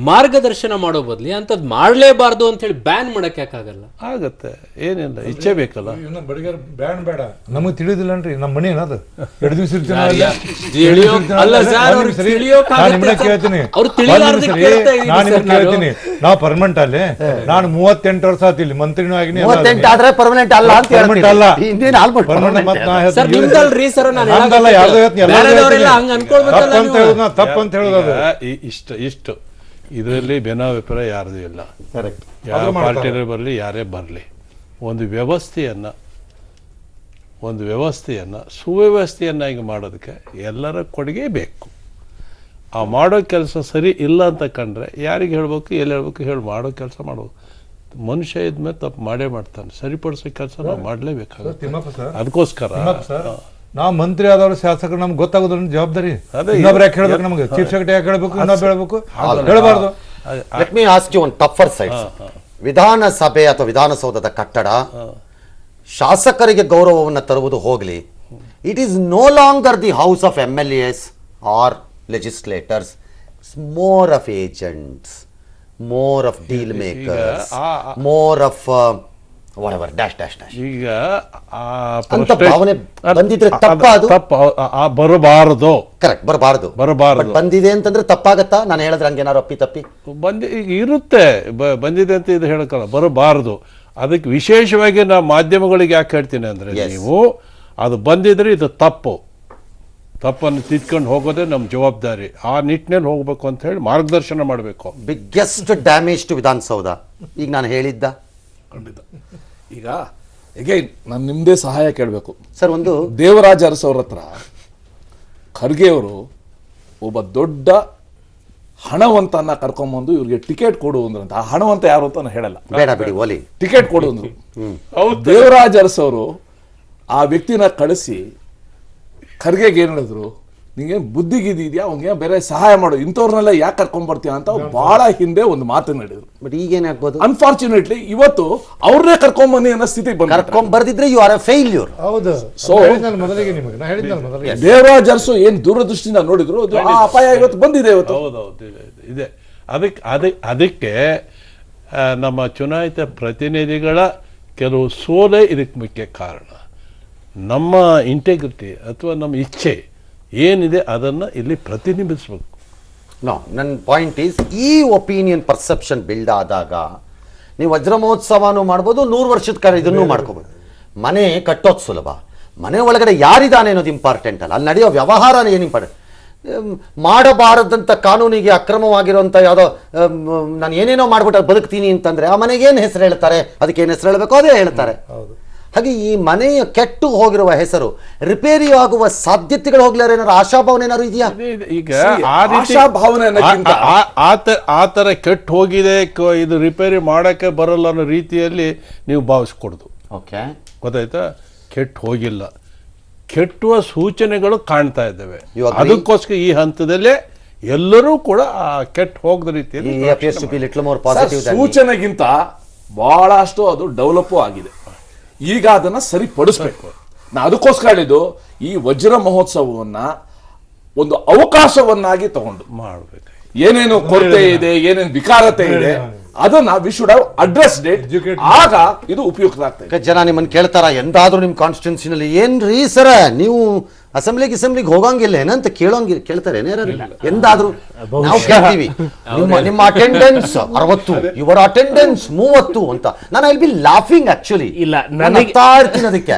ಮಾರ್ಗದರ್ಶನ ಮಾಡೋ ಬದಲಿ ಅಂತದ್ ಮಾಡಲೇಬಾರ್ದು ಅಂತ ಹೇಳಿ ಬ್ಯಾನ್ ಮಾಡಕ್ ಯಾಕಾಗಲ್ಲ? ಆಗತ್ತೆ, ಏನಿಲ್ಲ, ಇಚ್ಛೆ ಬೇಕಲ್ಲ. ಬಡಿಗಾರ ಬ್ಯಾನ್ ಬೇಡ, ನಮಗೆ ತಿಳಿದಿಲ್ಲನ್ರಿ, ನಮ್ಮ ಮನೆ ಏನದು 2 ದಿವಸ ಇರ್ತೀನಿ. ನಾವು ಪರ್ಮನೆಂಟ್ ಅಲ್ಲಿ, ನಾನು 38 ವರ್ಷ ಆತ ಇಲ್ಲಿ ಮಂತ್ರಿನೂ ಆಗಿನಿ. 38 ಆದ್ರೆ ಪರ್ಮನೆಂಟ್ ಅಲ್ಲ ಅಂತ ಪರ್ಮನೆಂಟ್ ಅಲ್ಲ, ತಪ್ಪಂತ ಹೇಳೋದು. ಇಷ್ಟು ಇದರಲ್ಲಿ ಭಿನ್ನಾಭಿಪ್ರಾಯ ಯಾರ್ದು ಇಲ್ಲ. ಯಾವ ಪಾರ್ಟಿಯಲ್ಲಿ ಬರಲಿ, ಯಾರೇ ಬರಲಿ, ಒಂದು ವ್ಯವಸ್ಥೆಯನ್ನು ಸುವ್ಯವಸ್ಥೆಯನ್ನಾಗಿ ಮಾಡೋದಕ್ಕೆ ಎಲ್ಲರ ಕೊಡುಗೆ ಬೇಕು. ಆ ಮಾಡೋ ಕೆಲಸ ಸರಿ ಇಲ್ಲ ಅಂತ ಕಂಡ್ರೆ ಯಾರಿಗೆ ಹೇಳ್ಬೇಕು, ಎಲ್ಲಿ ಹೇಳ್ಬೇಕು, ಮಾಡೋ ಕೆಲಸ ಮಾಡ್ಬೇಕು. ಮನುಷ್ಯ ಇದ್ಮೇಲೆ ತಪ್ಪು ಮಾಡೇ ಮಾಡ್ತಾನೆ, ಸರಿಪಡಿಸೋ ಕೆಲಸ ನಾವು ಮಾಡಲೇಬೇಕಾಗುತ್ತೆ. ಅದಕ್ಕೋಸ್ಕರ ನಾವು ಮಂತ್ರಿ ಆದವರು, ಶಾಸಕರು, ನಮ್ಗೆ ಗೊತ್ತಾಗೋದ್ರ ಜವಾಬ್ದಾರಿ ಇನ್ನೊಬ್ರು ಯಾಕೆ ಹೇಳ್ಬೇಕು? ನಮಗೆ ಚೀಫ್ ಸೆಕ್ರೆಟರಿ ಯಾಕೆ ಹೇಳ್ಬೇಕು, ಇನ್ನೊಬ್ರು ಹೇಳ್ಬೇಕು? ಹೇಳಬಾರ್ದು. Let me ask you one tougher side. ವಿಧಾನಸಭೆ ಅಥವಾ ವಿಧಾನಸೌಧದ ಕಟ್ಟಡ ಶಾಸಕರಿಗೆ ಗೌರವವನ್ನು ತರುವುದು ಹೋಗಲಿ, it is no longer the house of MLAs or legislators, more of agents, more of deal makers, more of whatever dash dash dash ಈಗ ಆ ಅಂತ ಭಾವನೆ ಬಂದಿದ್ರೆ ತಪ್ಪ ಅದು? ಬರಬಾರದು, ಕರೆಕ್ಟ್, ಬರಬಾರದು. ಬಂದಿದೆ ಅಂತಂದ್ರೆ ತಪ್ಪಾಗತ್ತಾ? ನಾನು ಹೇಳಿದ್ರೆ ಹಂಗೇನಾರು ತಪ್ಪಿ ಈಗ ಇರುತ್ತೆ, ಬಂದಿದೆ ಅಂತ ಇದು ಹೇಳಕ್ಕಲ್ಲ, ಬರಬಾರದು. ಅದಕ್ಕೆ ವಿಶೇಷವಾಗಿ ನಾವು ಮಾಧ್ಯಮಗಳಿಗೆ ಯಾಕೆ ಹೇಳ್ತೀನಿ ಅಂದ್ರೆ, ನೀವು ಅದು ಬಂದಿದ್ರೆ ಇದು ತಪ್ಪನ್ನು ತಿದ್ಕೊಂಡು ಹೋಗೋದೇ ನಮ್ಮ ಜವಾಬ್ದಾರಿ. ಆ ನಿಟ್ಟಿನಲ್ಲಿ ಹೋಗ್ಬೇಕು ಅಂತ ಹೇಳಿ ಮಾರ್ಗದರ್ಶನ ಮಾಡಬೇಕು. ಬಿಗ್ಗೆಸ್ಟ್ ಡ್ಯಾಮೇಜ್ ಟು ವಿಧಾನಸೌಧ ಈಗ ನಾನು ಹೇಳಿದ್ದ. ಖಂಡಿತ. ಈಗ ಅಗೈನ್ ನಾನು ನಿಮ್ಮದೇ ಸಹಾಯ ಕೇಳಬೇಕು ಸರ್. ಒಂದು ದೇವರಾಜ ಅರಸು ಅವ್ರ ಹತ್ರ ಖರ್ಗೆ ಅವರು ಒಬ್ಬ ದೊಡ್ಡ ಹಣವಂತನ ಕರ್ಕೊಂಬಂದು ಇವ್ರಿಗೆ ಟಿಕೆಟ್ ಕೊಡು ಅಂದ್ರಂತ. ಆ ಹಣವಂತ ಯಾರು ಅಂತ ನಾನು ಹೇಳಲ್ಲ, ಬೇಡ ಬಿಡಿ, ಓಲಿ ಟಿಕೆಟ್ ಕೊಡು ಅಂದ್ರು. ದೇವರಾಜ ಅರಸು ಅವರು ಆ ವ್ಯಕ್ತಿನ ಕಳಿಸಿ ಖರ್ಗೆಗೆ ಏನ್ ಹೇಳಿದ್ರು, ನಿಂಗೆ ಬುದ್ಧಿಗಿದ್ಯಾ, ಅವ್ನಿಗೆ ಬೇರೆ ಸಹಾಯ ಮಾಡು, ಇಂಥವ್ರನ್ನೆಲ್ಲ ಯಾಕೆ ಕರ್ಕೊಂಡ್ ಬರ್ತೀಯ ಅಂತ ಬಹಳ ಹಿಂದೆ ಒಂದು ಮಾತು ನಡೆದ್ರು. ಬಟ್ ಈಗೇನಾಗ್ಬೋದು? ಅನ್ಫಾರ್ಚುನೇಟ್ಲಿ ಇವತ್ತು ಅವ್ರನ್ನೇ ಕರ್ಕೊಂಬನ್ನಿ ಅನ್ನೋ ಸ್ಥಿತಿಗೆ ಬಂದ. ಕರ್ಕೊಂಡ್ ಬರ್ದಿದ್ರೆ ಯು ಆರ್ ಎ ಫೇಲ್ಯೂರ್. ಹೌದು. ಸೊ ಮೊದಲಿಗೆ ನಿಮಗೆ ನಾ ಹೇಳಿದ್ನಲ್ಲ ಮೊದಲಿಗೆ, ದೇವರಾಜ ಅರಸು ಏನ್ ದೂರದೃಷ್ಟಿಯಿಂದ ನೋಡಿದ್ರು, ಅದು ಆ ಅಪಾಯ ಇವತ್ತು ಬಂದಿದೆ. ಇವತ್ತು ಹೌದೌದು ಇದೆ. ಅದಕ್ಕೆ ನಮ್ಮ ಚುನಾಯಿತ ಪ್ರತಿನಿಧಿಗಳ ಕೆಲವು ಸೋಲೆ ಇದಕ್ಕೆ ಮುಖ್ಯ ಕಾರಣ. ನಮ್ಮ ಇಂಟೆಗ್ರಿಟಿ ಅಥವಾ ನಮ್ಮ ಇಚ್ಛೆ ಏನಿದೆ ಅದನ್ನು ಇಲ್ಲಿ ಪ್ರತಿಬಿಂಬಿಸಬೇಕು. ನೋ, ನನ್ನ ಪಾಯಿಂಟ್ ಈಸ್, ಈ ಒಪಿನಿಯನ್ ಪರ್ಸೆಪ್ಷನ್ ಬಿಲ್ಡ್ ಆದಾಗ ನೀವು ವಜ್ರ ಮಹೋತ್ಸವನೂ ಮಾಡ್ಬೋದು, 100 ವರ್ಷದ ಕಾಲ ಇದನ್ನೂ ಮಾಡ್ಕೋಬೋದು. ಮನೆ ಕಟ್ಟೋದು ಸುಲಭ, ಮನೆ ಒಳಗಡೆ ಯಾರಿದ್ದಾನೆ ಅನ್ನೋದು ಇಂಪಾರ್ಟೆಂಟ್ ಅಲ್ಲ, ಅಲ್ಲಿ ನಡೆಯೋ ವ್ಯವಹಾರ ಏನು ಇಂಪಾರ್ಟೆಂಟ್. ಮಾಡಬಾರದಂಥ ಕಾನೂನಿಗೆ ಅಕ್ರಮವಾಗಿರುವಂಥ ಯಾವುದೋ ನಾನು ಏನೇನೋ ಮಾಡ್ಬಿಟ್ಟು ಬದುಕ್ತೀನಿ ಅಂತಂದರೆ ಆ ಮನೆಗೆ ಏನು ಹೆಸರು ಹೇಳ್ತಾರೆ, ಅದಕ್ಕೆ ಏನು ಹೆಸರು ಹೇಳಬೇಕು ಅದೇ ಹೇಳ್ತಾರೆ. ಹಾಗೆ ಈ ಮನೆಯ ಕೆಟ್ಟು ಹೋಗಿರುವ ಹೆಸರು ರಿಪೇರಿ ಆಗುವ ಸಾಧ್ಯತೆಗಳು ಹೋಗ್ಲಾರ ಏನಾರು ಆಶಾಭಾವನೆ ಏನಾರು ಇದೆಯಾ? ಈಗ ಆ ಥರ ಕೆಟ್ಟು ಹೋಗಿದೆ, ಇದು ರಿಪೇರಿ ಮಾಡೋಕ್ಕೆ ಬರಲ್ಲ ಅನ್ನೋ ರೀತಿಯಲ್ಲಿ ನೀವು ಭಾವಿಸ್ಕೊಡ್ದು. ಓಕೆ, ಗೊತ್ತಾಯ್ತಾ? ಕೆಟ್ಟು ಹೋಗಿಲ್ಲ, ಕೆಟ್ಟುವ ಸೂಚನೆಗಳು ಕಾಣ್ತಾ ಇದ್ದಾವೆ. ಅದಕ್ಕೋಸ್ಕರ ಈ ಹಂತದಲ್ಲೇ ಎಲ್ಲರೂ ಕೂಡ ಆ ಕೆಟ್ಟು ಹೋಗದ ರೀತಿಯಲ್ಲಿ ಸೂಚನೆಗಿಂತ ಬಹಳಷ್ಟು ಅದು ಡೆವಲಪ್ ಆಗಿದೆ. ಈಗ ಅದನ್ನ ಸರಿಪಡಿಸ್ಬೇಕು. ನಾ ಅದಕ್ಕೋಸ್ಕರ ಹೇಳಿದ್ದು, ಈ ವಜ್ರ ಮಹೋತ್ಸವವನ್ನ ಒಂದು ಅವಕಾಶವನ್ನಾಗಿ ತಗೊಂಡು ಮಾಡಬೇಕು. ಏನೇನು ಕೊರತೆ ಇದೆ, ಏನೇನು ವಿಕಾರತೆ ಇದೆ, ಅದನ್ನ V should have addressed it. ಆಗ ಇದು ಉಪಯುಕ್ತ ಆಗ್ತದೆ. ಜನ ನಿಮ್ಮನ್ನು ಕೇಳ್ತಾರ, ಎಂದಾದ್ರೂ ನಿಮ್ಮ ಕಾನ್ಸ್ಟಿಟ್ಯೂನ್ಸಿನಲ್ಲಿ ಏನ್ರೀ ಸರ ನೀವು ಅಸೆಂಬ್ಲಿಗೆ ಹೋಗಂಗಿಲ್ಲ ಏನಂತ ಕೇಳ್ತಾರೆ ಎಂದಾದ್ರೂ? ನಾವು ಕೇಳ್ತೀವಿ ನಿಮ್ಮ ಅಟೆಂಡೆನ್ಸ್ 60, ಯುವರ್ ಅಟೆಂಡೆನ್ಸ್ 30 ಅಂತ. ನಾನು I will be laughing actually. ಇಲ್ಲ, ಇರ್ತೀನಿ ಅದಕ್ಕೆ.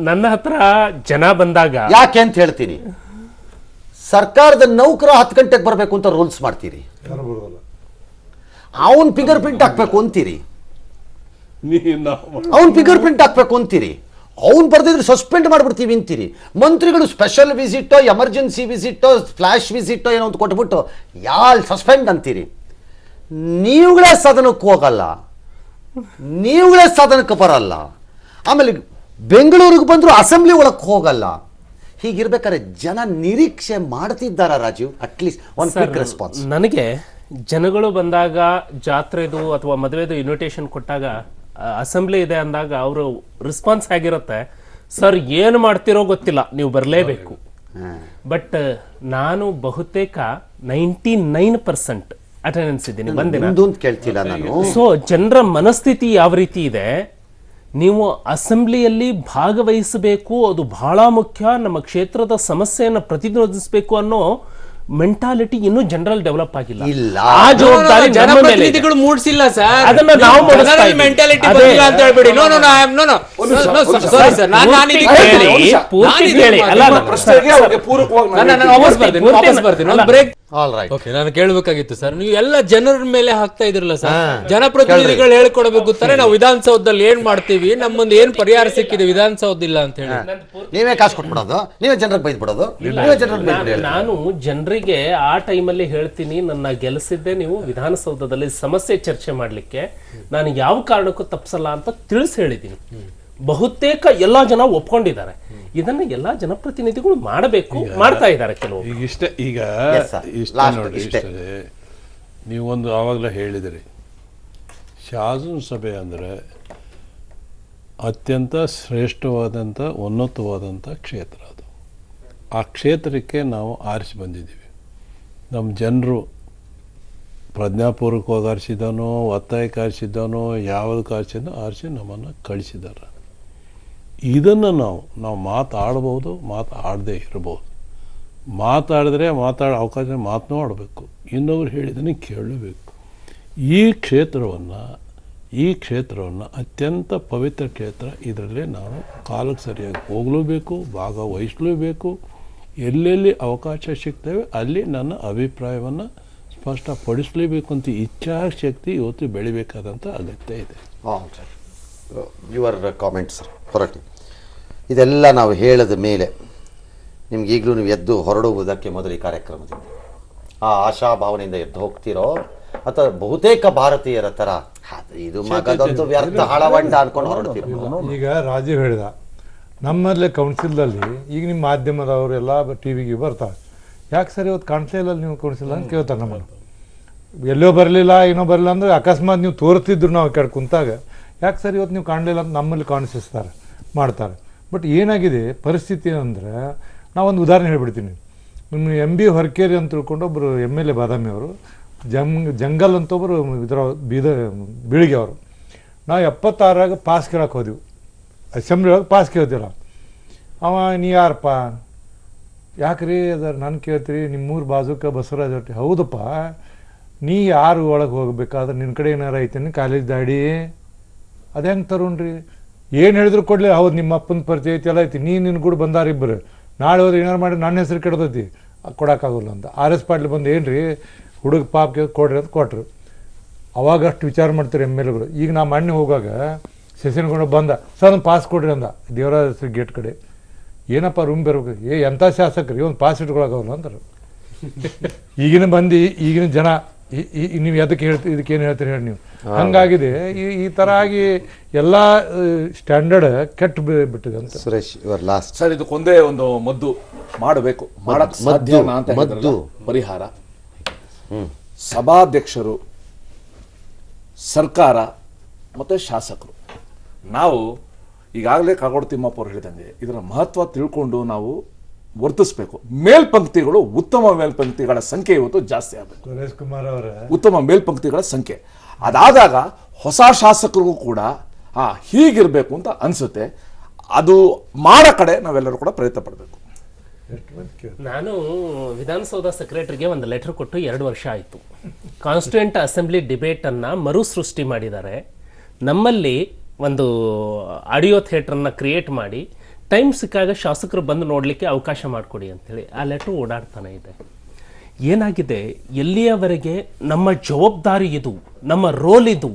ನನ್ನ ಹತ್ರ ಜನ ಬಂದಾಗ ಯಾಕೆ ಅಂತ ಹೇಳ್ತೀನಿ, ಸರ್ಕಾರದ ನೌಕರ 10 ಗಂಟೆಗೆ ಬರಬೇಕು ಅಂತ ರೂಲ್ಸ್ ಮಾಡ್ತೀರಿ, ಅವನ್ ಫಿಂಗರ್ ಪ್ರಿಂಟ್ ಹಾಕ್ಬೇಕು ಅಂತೀರಿ, ಅವನ್ ಫಿಂಗರ್ ಪ್ರಿಂಟ್ ಹಾಕ್ಬೇಕು ಅಂತೀರಿ, ಅವ್ನು ಬರ್ದಿದ್ರೆ ಸಸ್ಪೆಂಡ್ ಮಾಡ್ಬಿಡ್ತೀವಿ ಅಂತೀರಿ. ಮಂತ್ರಿಗಳು ಸ್ಪೆಷಲ್ ವಿಸಿಟೋ, ಎಮರ್ಜೆನ್ಸಿ ವಿಸಿಟೋ, ಫ್ಲಾಶ್ ವಿಸಿಟೋ ಏನೋ ಅಂತ ಕೊಟ್ಬಿಟ್ಟು ಸಸ್ಪೆಂಡ್ ಅಂತೀರಿ. ನೀವುಗಳೇ ಸದನಕ್ಕೆ ಹೋಗಲ್ಲ, ನೀವುಗಳೇ ಸದನಕ್ಕೆ ಬರಲ್ಲ, ಆಮೇಲೆ ಬೆಂಗಳೂರಿಗೆ ಬಂದ್ರು ಅಸೆಂಬ್ಲಿ ಒಳಗೆ ಹೋಗಲ್ಲ. ಹೀಗಿರ್ಬೇಕಾದ್ರೆ ಜನ ನಿರೀಕ್ಷೆ ಮಾಡ್ತಿದ್ದಾರ ರಾಜೀವ್? ಅಟ್ಲೀಸ್ಟ್ ಒಂದು ಕ್ವಿಕ್ ರೆಸ್ಪಾನ್ಸ್. ನನಗೆ ಜನಗಳು ಬಂದಾಗ, ಜಾತ್ರೆದು ಅಥವಾ ಮದುವೆದು ಇನ್ವಿಟೇಷನ್ ಕೊಟ್ಟಾಗ, ಅಸೆಂಬ್ಲಿ ಇದೆ ಅಂದಾಗ ಅವರು ರೆಸ್ಪಾನ್ಸ್ ಆಗಿರುತ್ತೆ, ಸರ್ ಏನು ಮಾಡ್ತಿರೋ ಗೊತ್ತಿಲ್ಲ, ನೀವು ಬರಲೇಬೇಕು. ಬಟ್ ನಾನು ಬಹುತೇಕ 99% ಅಟೆಂಡೆನ್ಸ್ ಇದ್ದೀನಿ, ಬಂದಿಲ್ಲ. ಸೊ ಜನರ ಮನಸ್ಥಿತಿ ಯಾವ ರೀತಿ ಇದೆ, ನೀವು ಅಸೆಂಬ್ಲಿಯಲ್ಲಿ ಭಾಗವಹಿಸಬೇಕು, ಅದು ಬಹಳ ಮುಖ್ಯ, ನಮ್ಮ ಕ್ಷೇತ್ರದ ಸಮಸ್ಯೆಯನ್ನು ಪ್ರತಿನಿಧಿಸಬೇಕು ಅನ್ನೋ ಮೆಂಟಾಲಿಟಿ ಇನ್ನೂ ಜನರಲ್ ಡೆವಲಪ್ ಆಗಿಲ್ಲ. ಆ ಜವಾಬ್ದಾರಿ ಜನಪ್ರತಿನಿಧಿಗಳು ಮೂಡಿಸಿಲ್ಲ ಸರ್. ಅದನ್ನ ನಾವು ಮೆಂಟಾಲಿಟಿ ಬಂದಿಲ್ಲ ಅಂತ ಹೇಳ್ಬೇಡಿ. No no no I am no no sorry sir, ನಾನು ಪೂರ್ತಿ ಕೇಳಿ. ಅಲ್ಲ, ಪ್ರಶ್ನೆಗೆ ಅವರಿಗೆ ಪೂರಕವಾಗಿ ನಾನು ವಾಪಸ್ ಬರ್ತೀನಿ. ಒಂದು ಬ್ರೇಕ್. All right. ಓಕೆ, ನಾನು ಕೇಳಬೇಕಾಗಿತ್ತು ಸರ್, ನೀವು ಎಲ್ಲ ಜನರ ಮೇಲೆ ಹಾಕ್ತಾ ಇದ್ರಲ್ಲ ಸರ್, ಜನಪ್ರತಿನಿಧಿಗಳು ಹೇಳ್ಕೊಡ್ಬೇಕು ತಾನೆ, ನಾವು ವಿಧಾನಸೌಧದಲ್ಲಿ ಏನ್ ಮಾಡ್ತೀವಿ, ನಮ್ಮೊಂದು ಏನ್ ಪರಿಹಾರ ಸಿಕ್ಕಿದೆ ವಿಧಾನಸೌಧ ಇಲ್ಲ ಅಂತ ಹೇಳಿ ನೀವೇ ಕಾಸು ಕೊಟ್ಬಿಡೋದು, ನೀವೇ ಜನರಿಗೆ ಬೈದ್ ಬಿಡೋದು. ನಾನು ಜನರಿಗೆ ಆ ಟೈಮಲ್ಲಿ ಹೇಳ್ತೀನಿ, ನನ್ನ ಗೆಲ್ಲಿಸಿದ್ದೆ ನೀವು ವಿಧಾನಸೌಧದಲ್ಲಿ ಸಮಸ್ಯೆ ಚರ್ಚೆ ಮಾಡ್ಲಿಕ್ಕೆ, ನಾನು ಯಾವ ಕಾರಣಕ್ಕೂ ತಪ್ಪಿಸಲ್ಲ ಅಂತ ತಿಳಿಸಿ ಹೇಳಿದ್ದೀನಿ. ಬಹುತೇಕ ಎಲ್ಲಾ ಜನ ಒಪ್ಕೊಂಡಿದ್ದಾರೆ. ಇದನ್ನ ಎಲ್ಲಾ ಜನಪ್ರತಿನಿಧಿಗಳು ಮಾಡಬೇಕು, ಮಾಡ್ತಾ ಇದ್ದಾರೆ ಕೆಲವು. ಈಗ ನೀವೊಂದು ಆವಾಗಲೇ ಹೇಳಿದಿರಿ, ಶಾಸನ ಸಭೆ ಅಂದರೆ ಅತ್ಯಂತ ಶ್ರೇಷ್ಠವಾದಂಥ ಉನ್ನತವಾದಂಥ ಕ್ಷೇತ್ರ. ಅದು ಆ ಕ್ಷೇತ್ರಕ್ಕೆ ನಾವು ಆರಿಸಿ ಬಂದಿದ್ದೀವಿ. ನಮ್ಮ ಜನರು ಪ್ರಜ್ಞಾಪೂರ್ವಕವಾಗಿ ಆರಿಸಿದನೋ ಒತ್ತಾಯಕ್ಕೆ ಆರಿಸಿದನೋ ಯಾವುದಕ್ಕೆ ಆರಿಸಿ ನಮ್ಮನ್ನು ಕಳಿಸಿದ್ದಾರೆ. ಇದನ್ನು ನಾವು ಮಾತಾಡ್ಬೋದು, ಮಾತಾಡದೇ ಇರ್ಬೋದು. ಮಾತಾಡಿದ್ರೆ ಅವಕಾಶ ಮಾತನಾಡಬೇಕು, ಇನ್ನೊಬ್ರು ಹೇಳಿದನ್ನು ಕೇಳಬೇಕು. ಈ ಕ್ಷೇತ್ರವನ್ನು ಅತ್ಯಂತ ಪವಿತ್ರ ಕ್ಷೇತ್ರ. ಇದರಲ್ಲಿ ನಾವು ಕಾಲಕ್ಕೆ ಸರಿಯಾಗಿ ಹೋಗಲೇಬೇಕು, ಭಾಗವಹಿಸಲೇಬೇಕು. ಎಲ್ಲೆಲ್ಲಿ ಅವಕಾಶ ಸಿಗ್ತವೆ ಅಲ್ಲಿ ನನ್ನ ಅಭಿಪ್ರಾಯವನ್ನು ಸ್ಪಷ್ಟಪಡಿಸಲೇಬೇಕು ಅಂತ ಇಚ್ಛಾಶಕ್ತಿ ಇವತ್ತು ಬೆಳಿಬೇಕಾದಂಥ ಅಗತ್ಯ ಇದೆ. Your comment sir Horatti. ಇದೆಲ್ಲ ನಾವು ಹೇಳಿದ ಮೇಲೆ ನಿಮ್ಗೆ ಈಗಲೂ ನೀವು ಎದ್ದು ಹೊರಡುವುದಕ್ಕೆ ಮೊದಲು ಈ ಕಾರ್ಯಕ್ರಮದಿಂದ ಆ ಆಶಾಭಾವನೆಯಿಂದ ಎದ್ದು ಹೋಗ್ತಿರೋ ಅಥವಾ ಬಹುತೇಕ ಭಾರತೀಯರ ಥರ ಇದು ಮಗದೊಂದು ವ್ಯರ್ಥ ಹಳವಂಡ ಅನ್ಕೊಂಡು ಹೊರಡ್ತಿರೋ? ಈಗ ರಾಜೀವ್ ಹೇಳಿದ, ನಮ್ಮಲ್ಲೇ ಕೌನ್ಸಿಲ್ದಲ್ಲಿ ಈಗ ನಿಮ್ಮ ಮಾಧ್ಯಮದವರೆಲ್ಲ ಟಿ ವಿಗೆ ಬರ್ತಾರೆ, ಯಾಕೆ ಸರ್ ಇವತ್ತು ಕಾಣಿಸ್ಲೇ ಇಲ್ಲ ನೀವು ಕೌನ್ಸಿಲ್ ಅಂತ ಕೇಳ್ತಾರೆ ನಮ್ಮನ್ನು. ಎಲ್ಲೋ ಬರಲಿಲ್ಲ ಏನೋ ಬರಲಿಲ್ಲ ಅಂದರೆ ಅಕಸ್ಮಾತ್ ನೀವು ತೋರಿಸ್ತಿದ್ರು ನಾವು ಕೆಳ ಕುಂತಾಗ, ಯಾಕೆ ಸರ್ ಇವತ್ತು ನೀವು ಕಾಣಲಿಲ್ಲ ಅಂತ ನಮ್ಮಲ್ಲಿ ಕಾಣಿಸ್ತಾರೆ ಮಾಡ್ತಾರೆ. ಬಟ್ ಏನಾಗಿದೆ ಪರಿಸ್ಥಿತಿ ಅಂದರೆ, ನಾವೊಂದು ಉದಾಹರಣೆ ಹೇಳ್ಬಿಡ್ತೀನಿ. ನಿಮ್ಮ MB ಹೊರಕೇರಿ ಅಂತ ತಿಳ್ಕೊಂಡು ಒಬ್ಬರು MLA ಬಾದಾಮಿ ಅವರು, ಜಂಗಲ್ ಅಂತ ಒಬ್ಬರು ಬೀಳಿಗೆ ಅವರು. ನಾವು 76 ಪಾಸ್ ಕೇಳಕ್ಕೆ ಹೋದೆವು, ಅಸೆಂಬ್ಲಿ ಒಳಗೆ ಪಾಸ್ ಕೇಳ್ತೀರ. ಅವ ನೀ ಯಾರಪ್ಪ, ಯಾಕ್ರಿ ಅದರ ನಾನು ಕೇಳ್ತೀರಿ, ನಿಮ್ಮೂರು ಬಾಜುಕ ಬಸವರಾಜ್ ಹೊಟ್ಟಿ. ಹೌದಪ್ಪ, ನೀ ಯಾರು ಒಳಗೆ ಹೋಗ್ಬೇಕಾದ್ರೆ ನಿನ್ನ ಕಡೆ ಏನಾರು ಐತೇನೆ ಕಾಲೇಜ್ ದಾಡಿ, ಅದು ಹೆಂಗೆ ತರುಣ್ರಿ, ಏನು ಹೇಳಿದ್ರು ಕೊಡಲಿ. ಹೌದು ನಿಮ್ಮ ಅಪ್ಪನ ಪರಿಚಯ ಐತಿ ಎಲ್ಲ ಐತಿ, ನಿನ್ನ ಕೂಡ ಬಂದಾರಿಬ್ಬರು, ನಾಳೆ ಹೋದ್ರೆ ಏನಾರು ಮಾಡಿ ನನ್ನ ಹೆಸರು ಕೆಡ್ದೈತಿ, ಕೊಡೋಕ್ಕಾಗಲ್ಲ ಅಂತ. RS ಪಾಟೀಲ್ ಬಂದು ಏನು ರೀ ಹುಡುಗ ಪಾಪ ಕೊಡ್ರಿ ಅಂತ ಕೊಟ್ರು. ಅವಾಗ ಅಷ್ಟು ವಿಚಾರ ಮಾಡ್ತಾರೆ MLAಗಳು. ಈಗ ನಾ ಮಣ್ಣೆ ಹೋಗಾಗ ಸೆಷನ್ಕೊಂಡು ಬಂದ, ಸರ್ ಒಂದು ಪಾಸ್ ಕೊಡ್ರಿ ಅಂದ ದೇವರಾಜ ಹೆಸರು ಗೇಟ್ ಕಡೆ. ಏನಪ್ಪ ರೂಮ್ ಬರ್ಬೇಕು, ಎಂಥ ಶಾಸಕರು ಒಂದು ಪಾಸ್ ಇಟ್ಕೊಳಕಾಗಲ್ಲ ಅಂತಾರೆ. ಈಗಿನ ಜನ ನೀವು ಅದಕ್ಕೆ ಇದಕ್ಕೇನು ಹೇಳ್ತೀರಿ ಹೇಳಿ ನೀವು. ಹಂಗಾಗಿದೆ ಈ ಥರ ಆಗಿ ಎಲ್ಲ ಸ್ಟ್ಯಾಂಡರ್ಡ್ ಕೆಟ್ಟು ಬಿಟ್ಟಿದೆ ಅಂತ. Suresh your last. ಸರ್, ಇದಕ್ಕೊಂದೇ ಒಂದು ಮದ್ದು ಮಾಡಬೇಕು, ಮಾಡಕ್ಕೆ ಸಾಧ್ಯನಾ ಅಂತ ಹೇಳಿದ್ರಲ್ಲ, ಪರಿಹಾರ ಸಭಾಧ್ಯಕ್ಷರು, ಸರ್ಕಾರ ಮತ್ತು ಶಾಸಕರು. ನಾವು ಈಗಾಗಲೇ ಕಾಗೋಡು ತಿಮ್ಮಪ್ಪ ಅವರು ಹೇಳಿದಂಗೆ ಇದರ ಮಹತ್ವ ತಿಳ್ಕೊಂಡು ನಾವು ವರ್ತಿಸ್ಬೇಕು. ಮೇಲ್ಪಂಕ್ತಿಗಳು, ಉತ್ತಮ ಮೇಲ್ಪಂಕ್ತಿಗಳ ಸಂಖ್ಯೆ ಇವತ್ತು ಜಾಸ್ತಿ ಆಗಬೇಕು. ಸುರೇಶ್ ಕುಮಾರ್ ಅವರ ಉತ್ತಮ ಮೇಲ್ಪಂಕ್ತಿಗಳ ಸಂಖ್ಯೆ ಅದಾದಾಗ ಹೊಸ ಶಾಸಕರಿಗೂ ಕೂಡ ಹೀಗಿರಬೇಕು ಅಂತ ಅನಿಸುತ್ತೆ. ಅದು ಮಾಡೋ ಕಡೆ ನಾವೆಲ್ಲರೂ ಕೂಡ ಪ್ರಯತ್ನ ಪಡಬೇಕು. ನಾನು ವಿಧಾನಸೌಧ ಸೆಕ್ರೆಟರಿಗೆ ಒಂದು ಲೆಟರ್ ಕೊಟ್ಟು 2 ವರ್ಷ ಆಯಿತು. ಕಾನ್ಸ್ಟಿಟ್ಯೂಯೆಂಟ್ ಅಸೆಂಬ್ಲಿ ಡಿಬೇಟನ್ನು ಮರುಸೃಷ್ಟಿ ಮಾಡಿದ್ದಾರೆ. ನಮ್ಮಲ್ಲಿ ಒಂದು ಆಡಿಯೋ ಥಿಯೇಟ್ರನ್ನ ಕ್ರಿಯೇಟ್ ಮಾಡಿ ಟೈಮ್ ಸಿಕ್ಕಾಗ ಶಾಸಕರು ಬಂದು ನೋಡಲಿಕ್ಕೆ ಅವಕಾಶ ಮಾಡಿಕೊಡಿ ಅಂಥೇಳಿ ಆ ಲೆಟ್ರ್ ಓಡಾಡ್ತಾನೆ ಇದೆ. ಏನಾಗಿದೆ, ಎಲ್ಲಿಯವರೆಗೆ ನಮ್ಮ ಜವಾಬ್ದಾರಿ ಇದು, ನಮ್ಮ ರೋಲ್ ಇದು,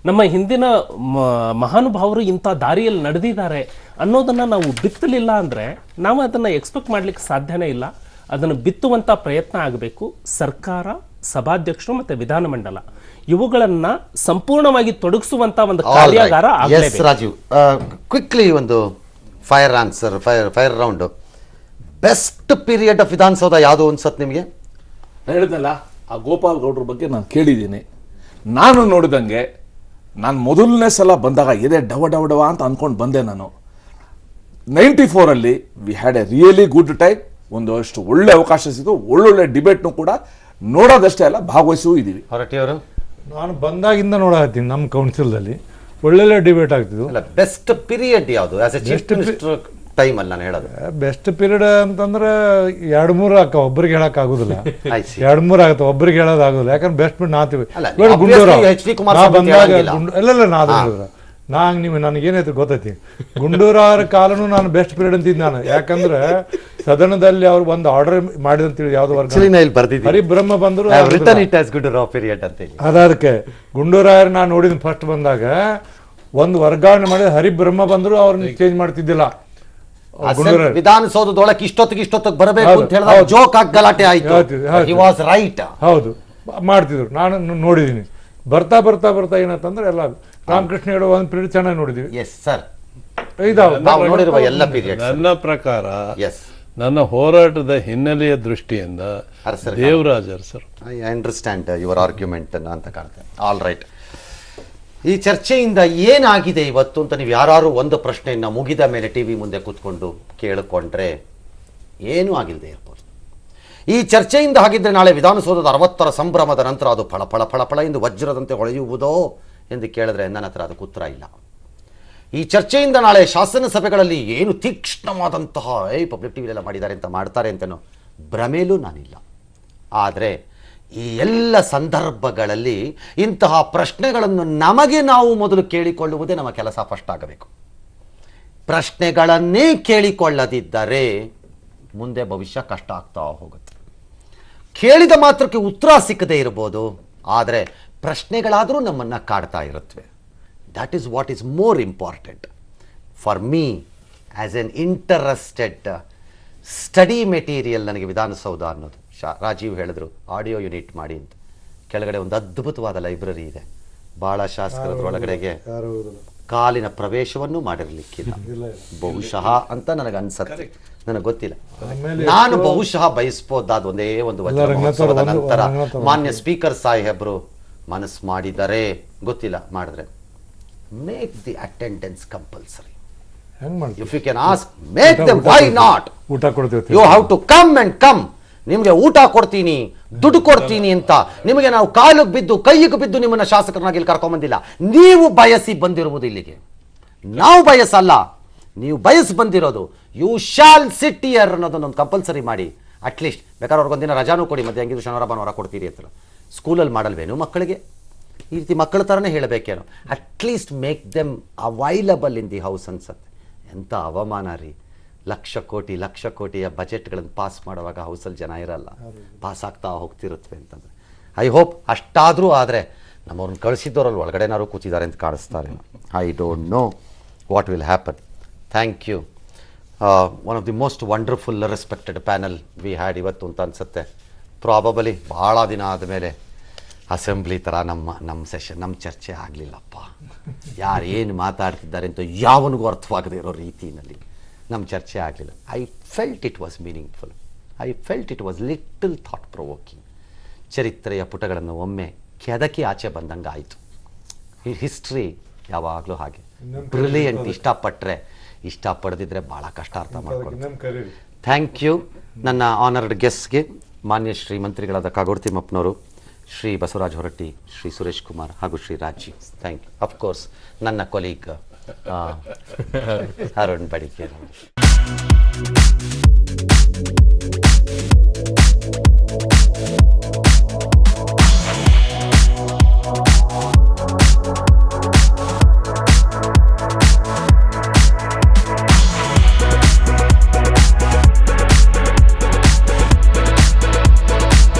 ನಮ್ಮ ಹಿಂದಿನ ಮಹಾನುಭಾವರು ಇಂಥ ದಾರಿಯಲ್ಲಿ ನಡೆದಿದ್ದಾರೆ ಅನ್ನೋದನ್ನು ನಾವು ಬಿತ್ತಲಿಲ್ಲ ಅಂದರೆ ನಾವು ಅದನ್ನು ಎಕ್ಸ್ಪೆಕ್ಟ್ ಮಾಡಲಿಕ್ಕೆ ಸಾಧ್ಯನೇ ಇಲ್ಲ. ಅದನ್ನು ಬಿತ್ತುವಂಥ ಪ್ರಯತ್ನ ಆಗಬೇಕು. ಸರ್ಕಾರ, ಸಭಾಧ್ಯಕ್ಷರು ಮತ್ತು ವಿಧಾನಮಂಡಲ ಇವುಗಳನ್ನು ಸಂಪೂರ್ಣವಾಗಿ ತೊಡಗಿಸುವಂಥ ಒಂದು ಕಾರ್ಯಾಗಾರ ಆಗಲೇಬೇಕು. ರಾಜೀವ್, ಕ್ವಿಕ್ಲಿ ಒಂದು fire answer, fire round. Best period of Vidhana Soudha ಯಾವುದು ಅನ್ಸತ್ ನಿಮಗೆ? ನಾನು ಹೇಳಿದ್ನಲ್ಲ, ಆ ಗೋಪಾಲ್ ಗೌಡ್ರ ಬಗ್ಗೆ ನಾನು ಕೇಳಿದ್ದೀನಿ. ನಾನು ನೋಡಿದಂಗೆ, ನಾನು ಮೊದಲನೇ ಸಲ ಬಂದಾಗ ಎದೆ ಡವ ಡವ ಡವ ಅಂತ ಅಂದ್ಕೊಂಡು ಬಂದೆ. ನಾನು 94 we had A really good time. ಒಂದಷ್ಟು ಒಳ್ಳೆ ಅವಕಾಶ ಸಿಕ್ತು, ಒಳ್ಳೊಳ್ಳೆ ಡಿಬೇಟ್ನು ಕೂಡ ನೋಡೋದಷ್ಟೇ ಅಲ್ಲ, ಭಾಗವಹಿಸೂ ಇದ್ದೀವಿ. ಹೊರಟಿಯವರು, ನಾನು ಬಂದಾಗಿಂದ ನೋಡತ್ತೀನಿ ನಮ್ಮ ಕೌನ್ಸಿಲ್ದಲ್ಲಿ ಒಳ್ಳೊಳ್ಳೆ ಡಿಬೇಟ್ ಆಗ್ತಿದ್ವು. ಬೆಸ್ಟ್ ಪೀರಿಯಡ್ ಯಾವುದು as A chief minister time ಅಲ್ಲಿ ನಾನು ಹೇಳೋದು? ಬೆಸ್ಟ್ ಪೀರಿಯಡ್ ಅಂತಂದ್ರೆ 2-3 ಆಗ ಒಬ್ರಿಗೆ ಹೇಳಕ್ ಆಗುದಿಲ್ಲ. 2-3 ಆಗತ್ತೆ, ಒಬ್ರಿಗೆ ಹೇಳೋದು ಆಗುದಿಲ್ಲ. ಯಾಕಂದ್ರೆ ಬೆಸ್ಟ್ ಬಿಟ್ಟು ನಾತೀವಿ. ಗುಂಡೂರಾವ್ ನೀವು ನನಗೇನೈತೆ ಗೊತ್ತೈತಿ, ಗುಂಡೂರಾವ್ರ ಕಾಲನು ನಾನು ಬೆಸ್ಟ್ ಪೀರಿಯಡ್ ಅಂತಿದ್ದು ನಾನು. ಯಾಕಂದ್ರೆ ಸದನದಲ್ಲಿ ಅವ್ರು ಒಂದು ಆರ್ಡರ್ ಮಾಡಿದಂತೇಳಿ ಯಾವ್ದು ವರ್ಗ ಹರಿಬ್ರಹ್ಮ ಬಂದ್ರು ಅದಕ್ಕೆ ಗುಂಡೂರಾಯರ್ ನಾನು ನೋಡಿದ ಫಸ್ಟ್ ಬಂದಾಗ ಒಂದು ವರ್ಗಾವಣೆ ಮಾಡಿದ ಹರಿಬ್ರಹ್ಮ ಬಂದ್ರು ಅವ್ರನ್ನ ಚೇಂಜ್ ಮಾಡ್ತಿದ್ದಿಲ್ಲ. ವಿಧಾನಸೌಧದೊಳಗೆ ಇಷ್ಟೊತ್ತಿಗೆ ಬರಬೇಕು ಅಂತ ಹೇಳಿದಾಗ ಜೋಕ್ ಆಗಿ ಗಲಾಟೆ ಆಯ್ತು. ರೈಟ್, ಹೌದು, ಮಾಡ್ತಿದ್ರು. ನಾನು ನೋಡಿದೀನಿ. ಬರ್ತಾ ಬರ್ತಾ ಬರ್ತಾ ಏನಂತಂದ್ರೆ ಎಲ್ಲ ರಾಮಕೃಷ್ಣ ಹೇಳೋ ಒಂದು ಪೀರಿಯಡ್ ಚೆನ್ನಾಗಿ ನೋಡಿದೀವಿ. ಎಸ್ ಸರ್, ನೋಡಿರುವ ಎಲ್ಲ ಪೀರಿಯಡ್ ನನ್ನ ಪ್ರಕಾರ ನನ್ನ ಹೋರಾಟದ ಹಿನ್ನೆಲೆಯ ದೃಷ್ಟಿಯಿಂದ ದೇವರಾಜ್ ಅರಸರು. ಐ ಅಂಡರ್ಸ್ಟ್ಯಾಂಡ್ ಯುವರ್ ಆರ್ಗ್ಯುಮೆಂಟ್ ಅಂತ ಕಾಣುತ್ತೆ. ಆಲ್ ರೈಟ್, ಈ ಚರ್ಚೆಯಿಂದ ಏನಾಗಿದೆ ಇವತ್ತು ಅಂತ ನೀವು ಯಾರು ಒಂದು ಪ್ರಶ್ನೆಯನ್ನು ಮುಗಿದ ಮೇಲೆ ಟಿ ವಿ ಮುಂದೆ ಕೂತ್ಕೊಂಡು ಕೇಳಿಕೊಂಡ್ರೆ ಏನೂ ಆಗಿಲ್ಲದೆ ಇರ್ಬೋದು. ಈ ಚರ್ಚೆಯಿಂದ ಹಾಗಿದ್ದರೆ ನಾಳೆ ವಿಧಾನಸೌಧದ 60ರ ಸಂಭ್ರಮದ ನಂತರ ಅದು ಫಳ ಫಳ ಫಳ ಫಳ ಎಂದು ವಜ್ರದಂತೆ ಹೊಳೆಯುವುದೋ ಎಂದು ಕೇಳಿದ್ರೆ ನನ್ನ ಹತ್ರ ಅದಕ್ಕೆ ಉತ್ತರ ಇಲ್ಲ. ಈ ಚರ್ಚೆಯಿಂದ ನಾಳೆ ಶಾಸನ ಸಭೆಗಳಲ್ಲಿ ಏನು ತೀಕ್ಷ್ಣವಾದಂತಹ ಪಬ್ಲಿಕ್ ಟಿವಿಲೆಲ್ಲ ಮಾಡಿದ್ದಾರೆ ಅಂತ ಮಾಡ್ತಾರೆ ಅಂತನೋ ಭ್ರಮೇಲೂ ನಾನಿಲ್ಲ. ಆದರೆ ಈ ಎಲ್ಲ ಸಂದರ್ಭಗಳಲ್ಲಿ ಇಂತಹ ಪ್ರಶ್ನೆಗಳನ್ನು ನಮಗೆ ನಾವು ಮೊದಲು ಕೇಳಿಕೊಳ್ಳುವುದೇ ನಮ್ಮ ಕೆಲಸ ಫಸ್ಟ್ ಆಗಬೇಕು. ಪ್ರಶ್ನೆಗಳನ್ನೇ ಕೇಳಿಕೊಳ್ಳದಿದ್ದರೆ ಮುಂದೆ ಭವಿಷ್ಯ ಕಷ್ಟ ಆಗ್ತಾ ಹೋಗುತ್ತೆ. ಕೇಳಿದ ಮಾತ್ರಕ್ಕೆ ಉತ್ತರ ಸಿಕ್ಕದೇ ಇರ್ಬೋದು, ಆದರೆ ಪ್ರಶ್ನೆಗಳಾದರೂ ನಮ್ಮನ್ನು ಕಾಡ್ತಾ ಇರುತ್ತವೆ. That is what is more important for me as an interested study material. ನನಗೆ ವಿಧಾನಸೌಧ ಅನ್ನೋದು ರಾಜೀವ್ ಹೇಳಿದ್ರು ಆಡಿಯೋ ಯೂನಿಟ್ ಮಾಡಿ ಅಂತ. ಕೆಳಗಡೆ ಒಂದು ಅದ್ಭುತವಾದ ಲೈಬ್ರರಿ ಇದೆ. ಭಾಳ ಶಾಸಕರೊಳಗಡೆಗೆ ಕಾಲಿನ ಪ್ರವೇಶವನ್ನು ಮಾಡಿರಲಿಕ್ಕಿಲ್ಲ ಬಹುಶಃ ಅಂತ ನನಗನ್ಸತ್ತೆ, ನನಗೆ ಗೊತ್ತಿಲ್ಲ. ನಾನು ಬಹುಶಃ ಬಯಸ್ಬೋದಾದ ಒಂದೇ ಒಂದು ವಚನ ಮಹೋತ್ಸವದ ನಂತರ ಮಾನ್ಯ ಸ್ಪೀಕರ್ ಸಾಹೇಬ್ರು ಮನಸ್ಸು ಮಾಡಿದರೆ ಗೊತ್ತಿಲ್ಲ, ಮಾಡಿದ್ರೆ make the attendance compulsory. If you can ask make them, why not? ಊಟ ಕೊಡ್ತೀವಿ, you have to come and come. ನಿಮಗೆ ಊಟ ಕೊಡ್ತೀನಿ, ದುಡ್ಡು ಕೊಡ್ತೀನಿ ಅಂತ ನಿಮಗೆ ನಾವು ಕಾಲಿಗೆ ಬಿದ್ದು ಕೈಗೆ ಬಿದ್ದು ನಿಮ್ಮನ್ನ ಶಾಸಕರನ್ನಾಗಿ ಇಲ್ಲಿ ಕರ್ಕೊಂಬಂದಿಲ್ಲ. ನೀವು ಬಯಸಿ ಬಂದಿರುವುದು ಇಲ್ಲಿಗೆ, ನಾವು ಬಯಸಲ್ಲ, ನೀವು ಬಯಸಿ ಬಂದಿರೋದು. ಯು ಶಾಲ್ ಸಿಟ್ ಹಿಯರ್ ಅನ್ನೋದನ್ನೊಂದು ಕಂಪಲ್ಸರಿ ಮಾಡಿ. ಅಟ್ಲೀಸ್ಟ್ ಬೇಕಾದ್ರೆ ಅವ್ರಿಗೊಂದಿನ ರಜಾನೂ ಕೊಡಿ, ಮತ್ತೆ ಹೆಂಗಿದ್ರು ಶನಿವಾರ ಭಾನುವಾರ ಕೊಡ್ತೀರಿ ಅಂತ. ಸ್ಕೂಲಲ್ಲಿ ಮಾಡಲ್ವೇನು ಮಕ್ಕಳಿಗೆ? ಈ ರೀತಿ ಮಕ್ಕಳ ಥರನೇ ಹೇಳಬೇಕೇನೋ. At least make them available in the house ಅನ್ಸತ್ತೆ. ಎಂಥ ಅವಮಾನ ರೀ. ಲಕ್ಷ ಕೋಟಿಯ ಬಜೆಟ್ಗಳನ್ನು ಪಾಸ್ ಮಾಡುವಾಗ ಹೌಸಲ್ಲಿ ಜನ ಇರಲ್ಲ, ಪಾಸ್ ಆಗ್ತಾ ಹೋಗ್ತಿರುತ್ತವೆ ಅಂತಂದರೆ. ಐ ಹೋಪ್ ಅಷ್ಟಾದರೂ ಆದರೆ ನಮ್ಮವ್ರನ್ನ ಕಳಿಸಿದ್ದವರಲ್ಲಿ ಒಳಗಡೆನಾರು ಕೂತಿದ್ದಾರೆ ಅಂತ ಕಾಣಿಸ್ತಾರೆ. I don't know what will happen. Thank you. One of the most wonderful respected panel we had ಇವತ್ತು ಅಂತ ಅನಿಸುತ್ತೆ. ಪ್ರಾಬಬಲಿ ಭಾಳ ದಿನ ಆದಮೇಲೆ ಅಸೆಂಬ್ಲಿ ಥರ ನಮ್ಮ ಸೆಷನ್, ನಮ್ಮ ಚರ್ಚೆ ಆಗಲಿಲ್ಲಪ್ಪ. ಯಾರು ಏನು ಮಾತಾಡ್ತಿದ್ದಾರೆ ಅಂತ ಯಾವನಿಗೂ ಅರ್ಥವಾಗದೇ ಇರೋ ರೀತಿಯಲ್ಲಿ ನಮ್ಮ ಚರ್ಚೆ ಆಗಲಿಲ್ಲ. I felt it was meaningful. I felt it was little thought provoking. ಚರಿತ್ರೆಯ ಪುಟಗಳನ್ನು ಒಮ್ಮೆ ಕೆದಕಿ ಆಚೆ ಬಂದಂಗೆ ಆಯಿತು. ಈ ಹಿಸ್ಟ್ರಿ ಯಾವಾಗಲೂ ಹಾಗೆ ಬ್ರಿಲಿಯಂಟ್. ಇಷ್ಟಪಡದಿದ್ರೆ ಭಾಳ ಕಷ್ಟ ಅರ್ಥ ಮಾಡ್ಕೊಳ್ಳಿ. Thank you. ನನ್ನ ಆನರ್ಡ್ ಗೆಸ್ಟ್ಗೆ ಮಾನ್ಯ ಶ್ರೀ ಮಂತ್ರಿಗಳಾದ ಕಾಗೋಡು ತಿಮ್ಮಪ್ಪನವರು, ಶ್ರೀ ಬಸವರಾಜ ಹೊರಟ್ಟಿ, ಶ್ರೀ ಸುರೇಶ್ ಕುಮಾರ್ ಹಾಗೂ Shri Rajeev. Thank you. Of course ನನ್ನ ಕೊಲೀಗ್ ಅರುಣ್ ಬಡಿಕೇರ್.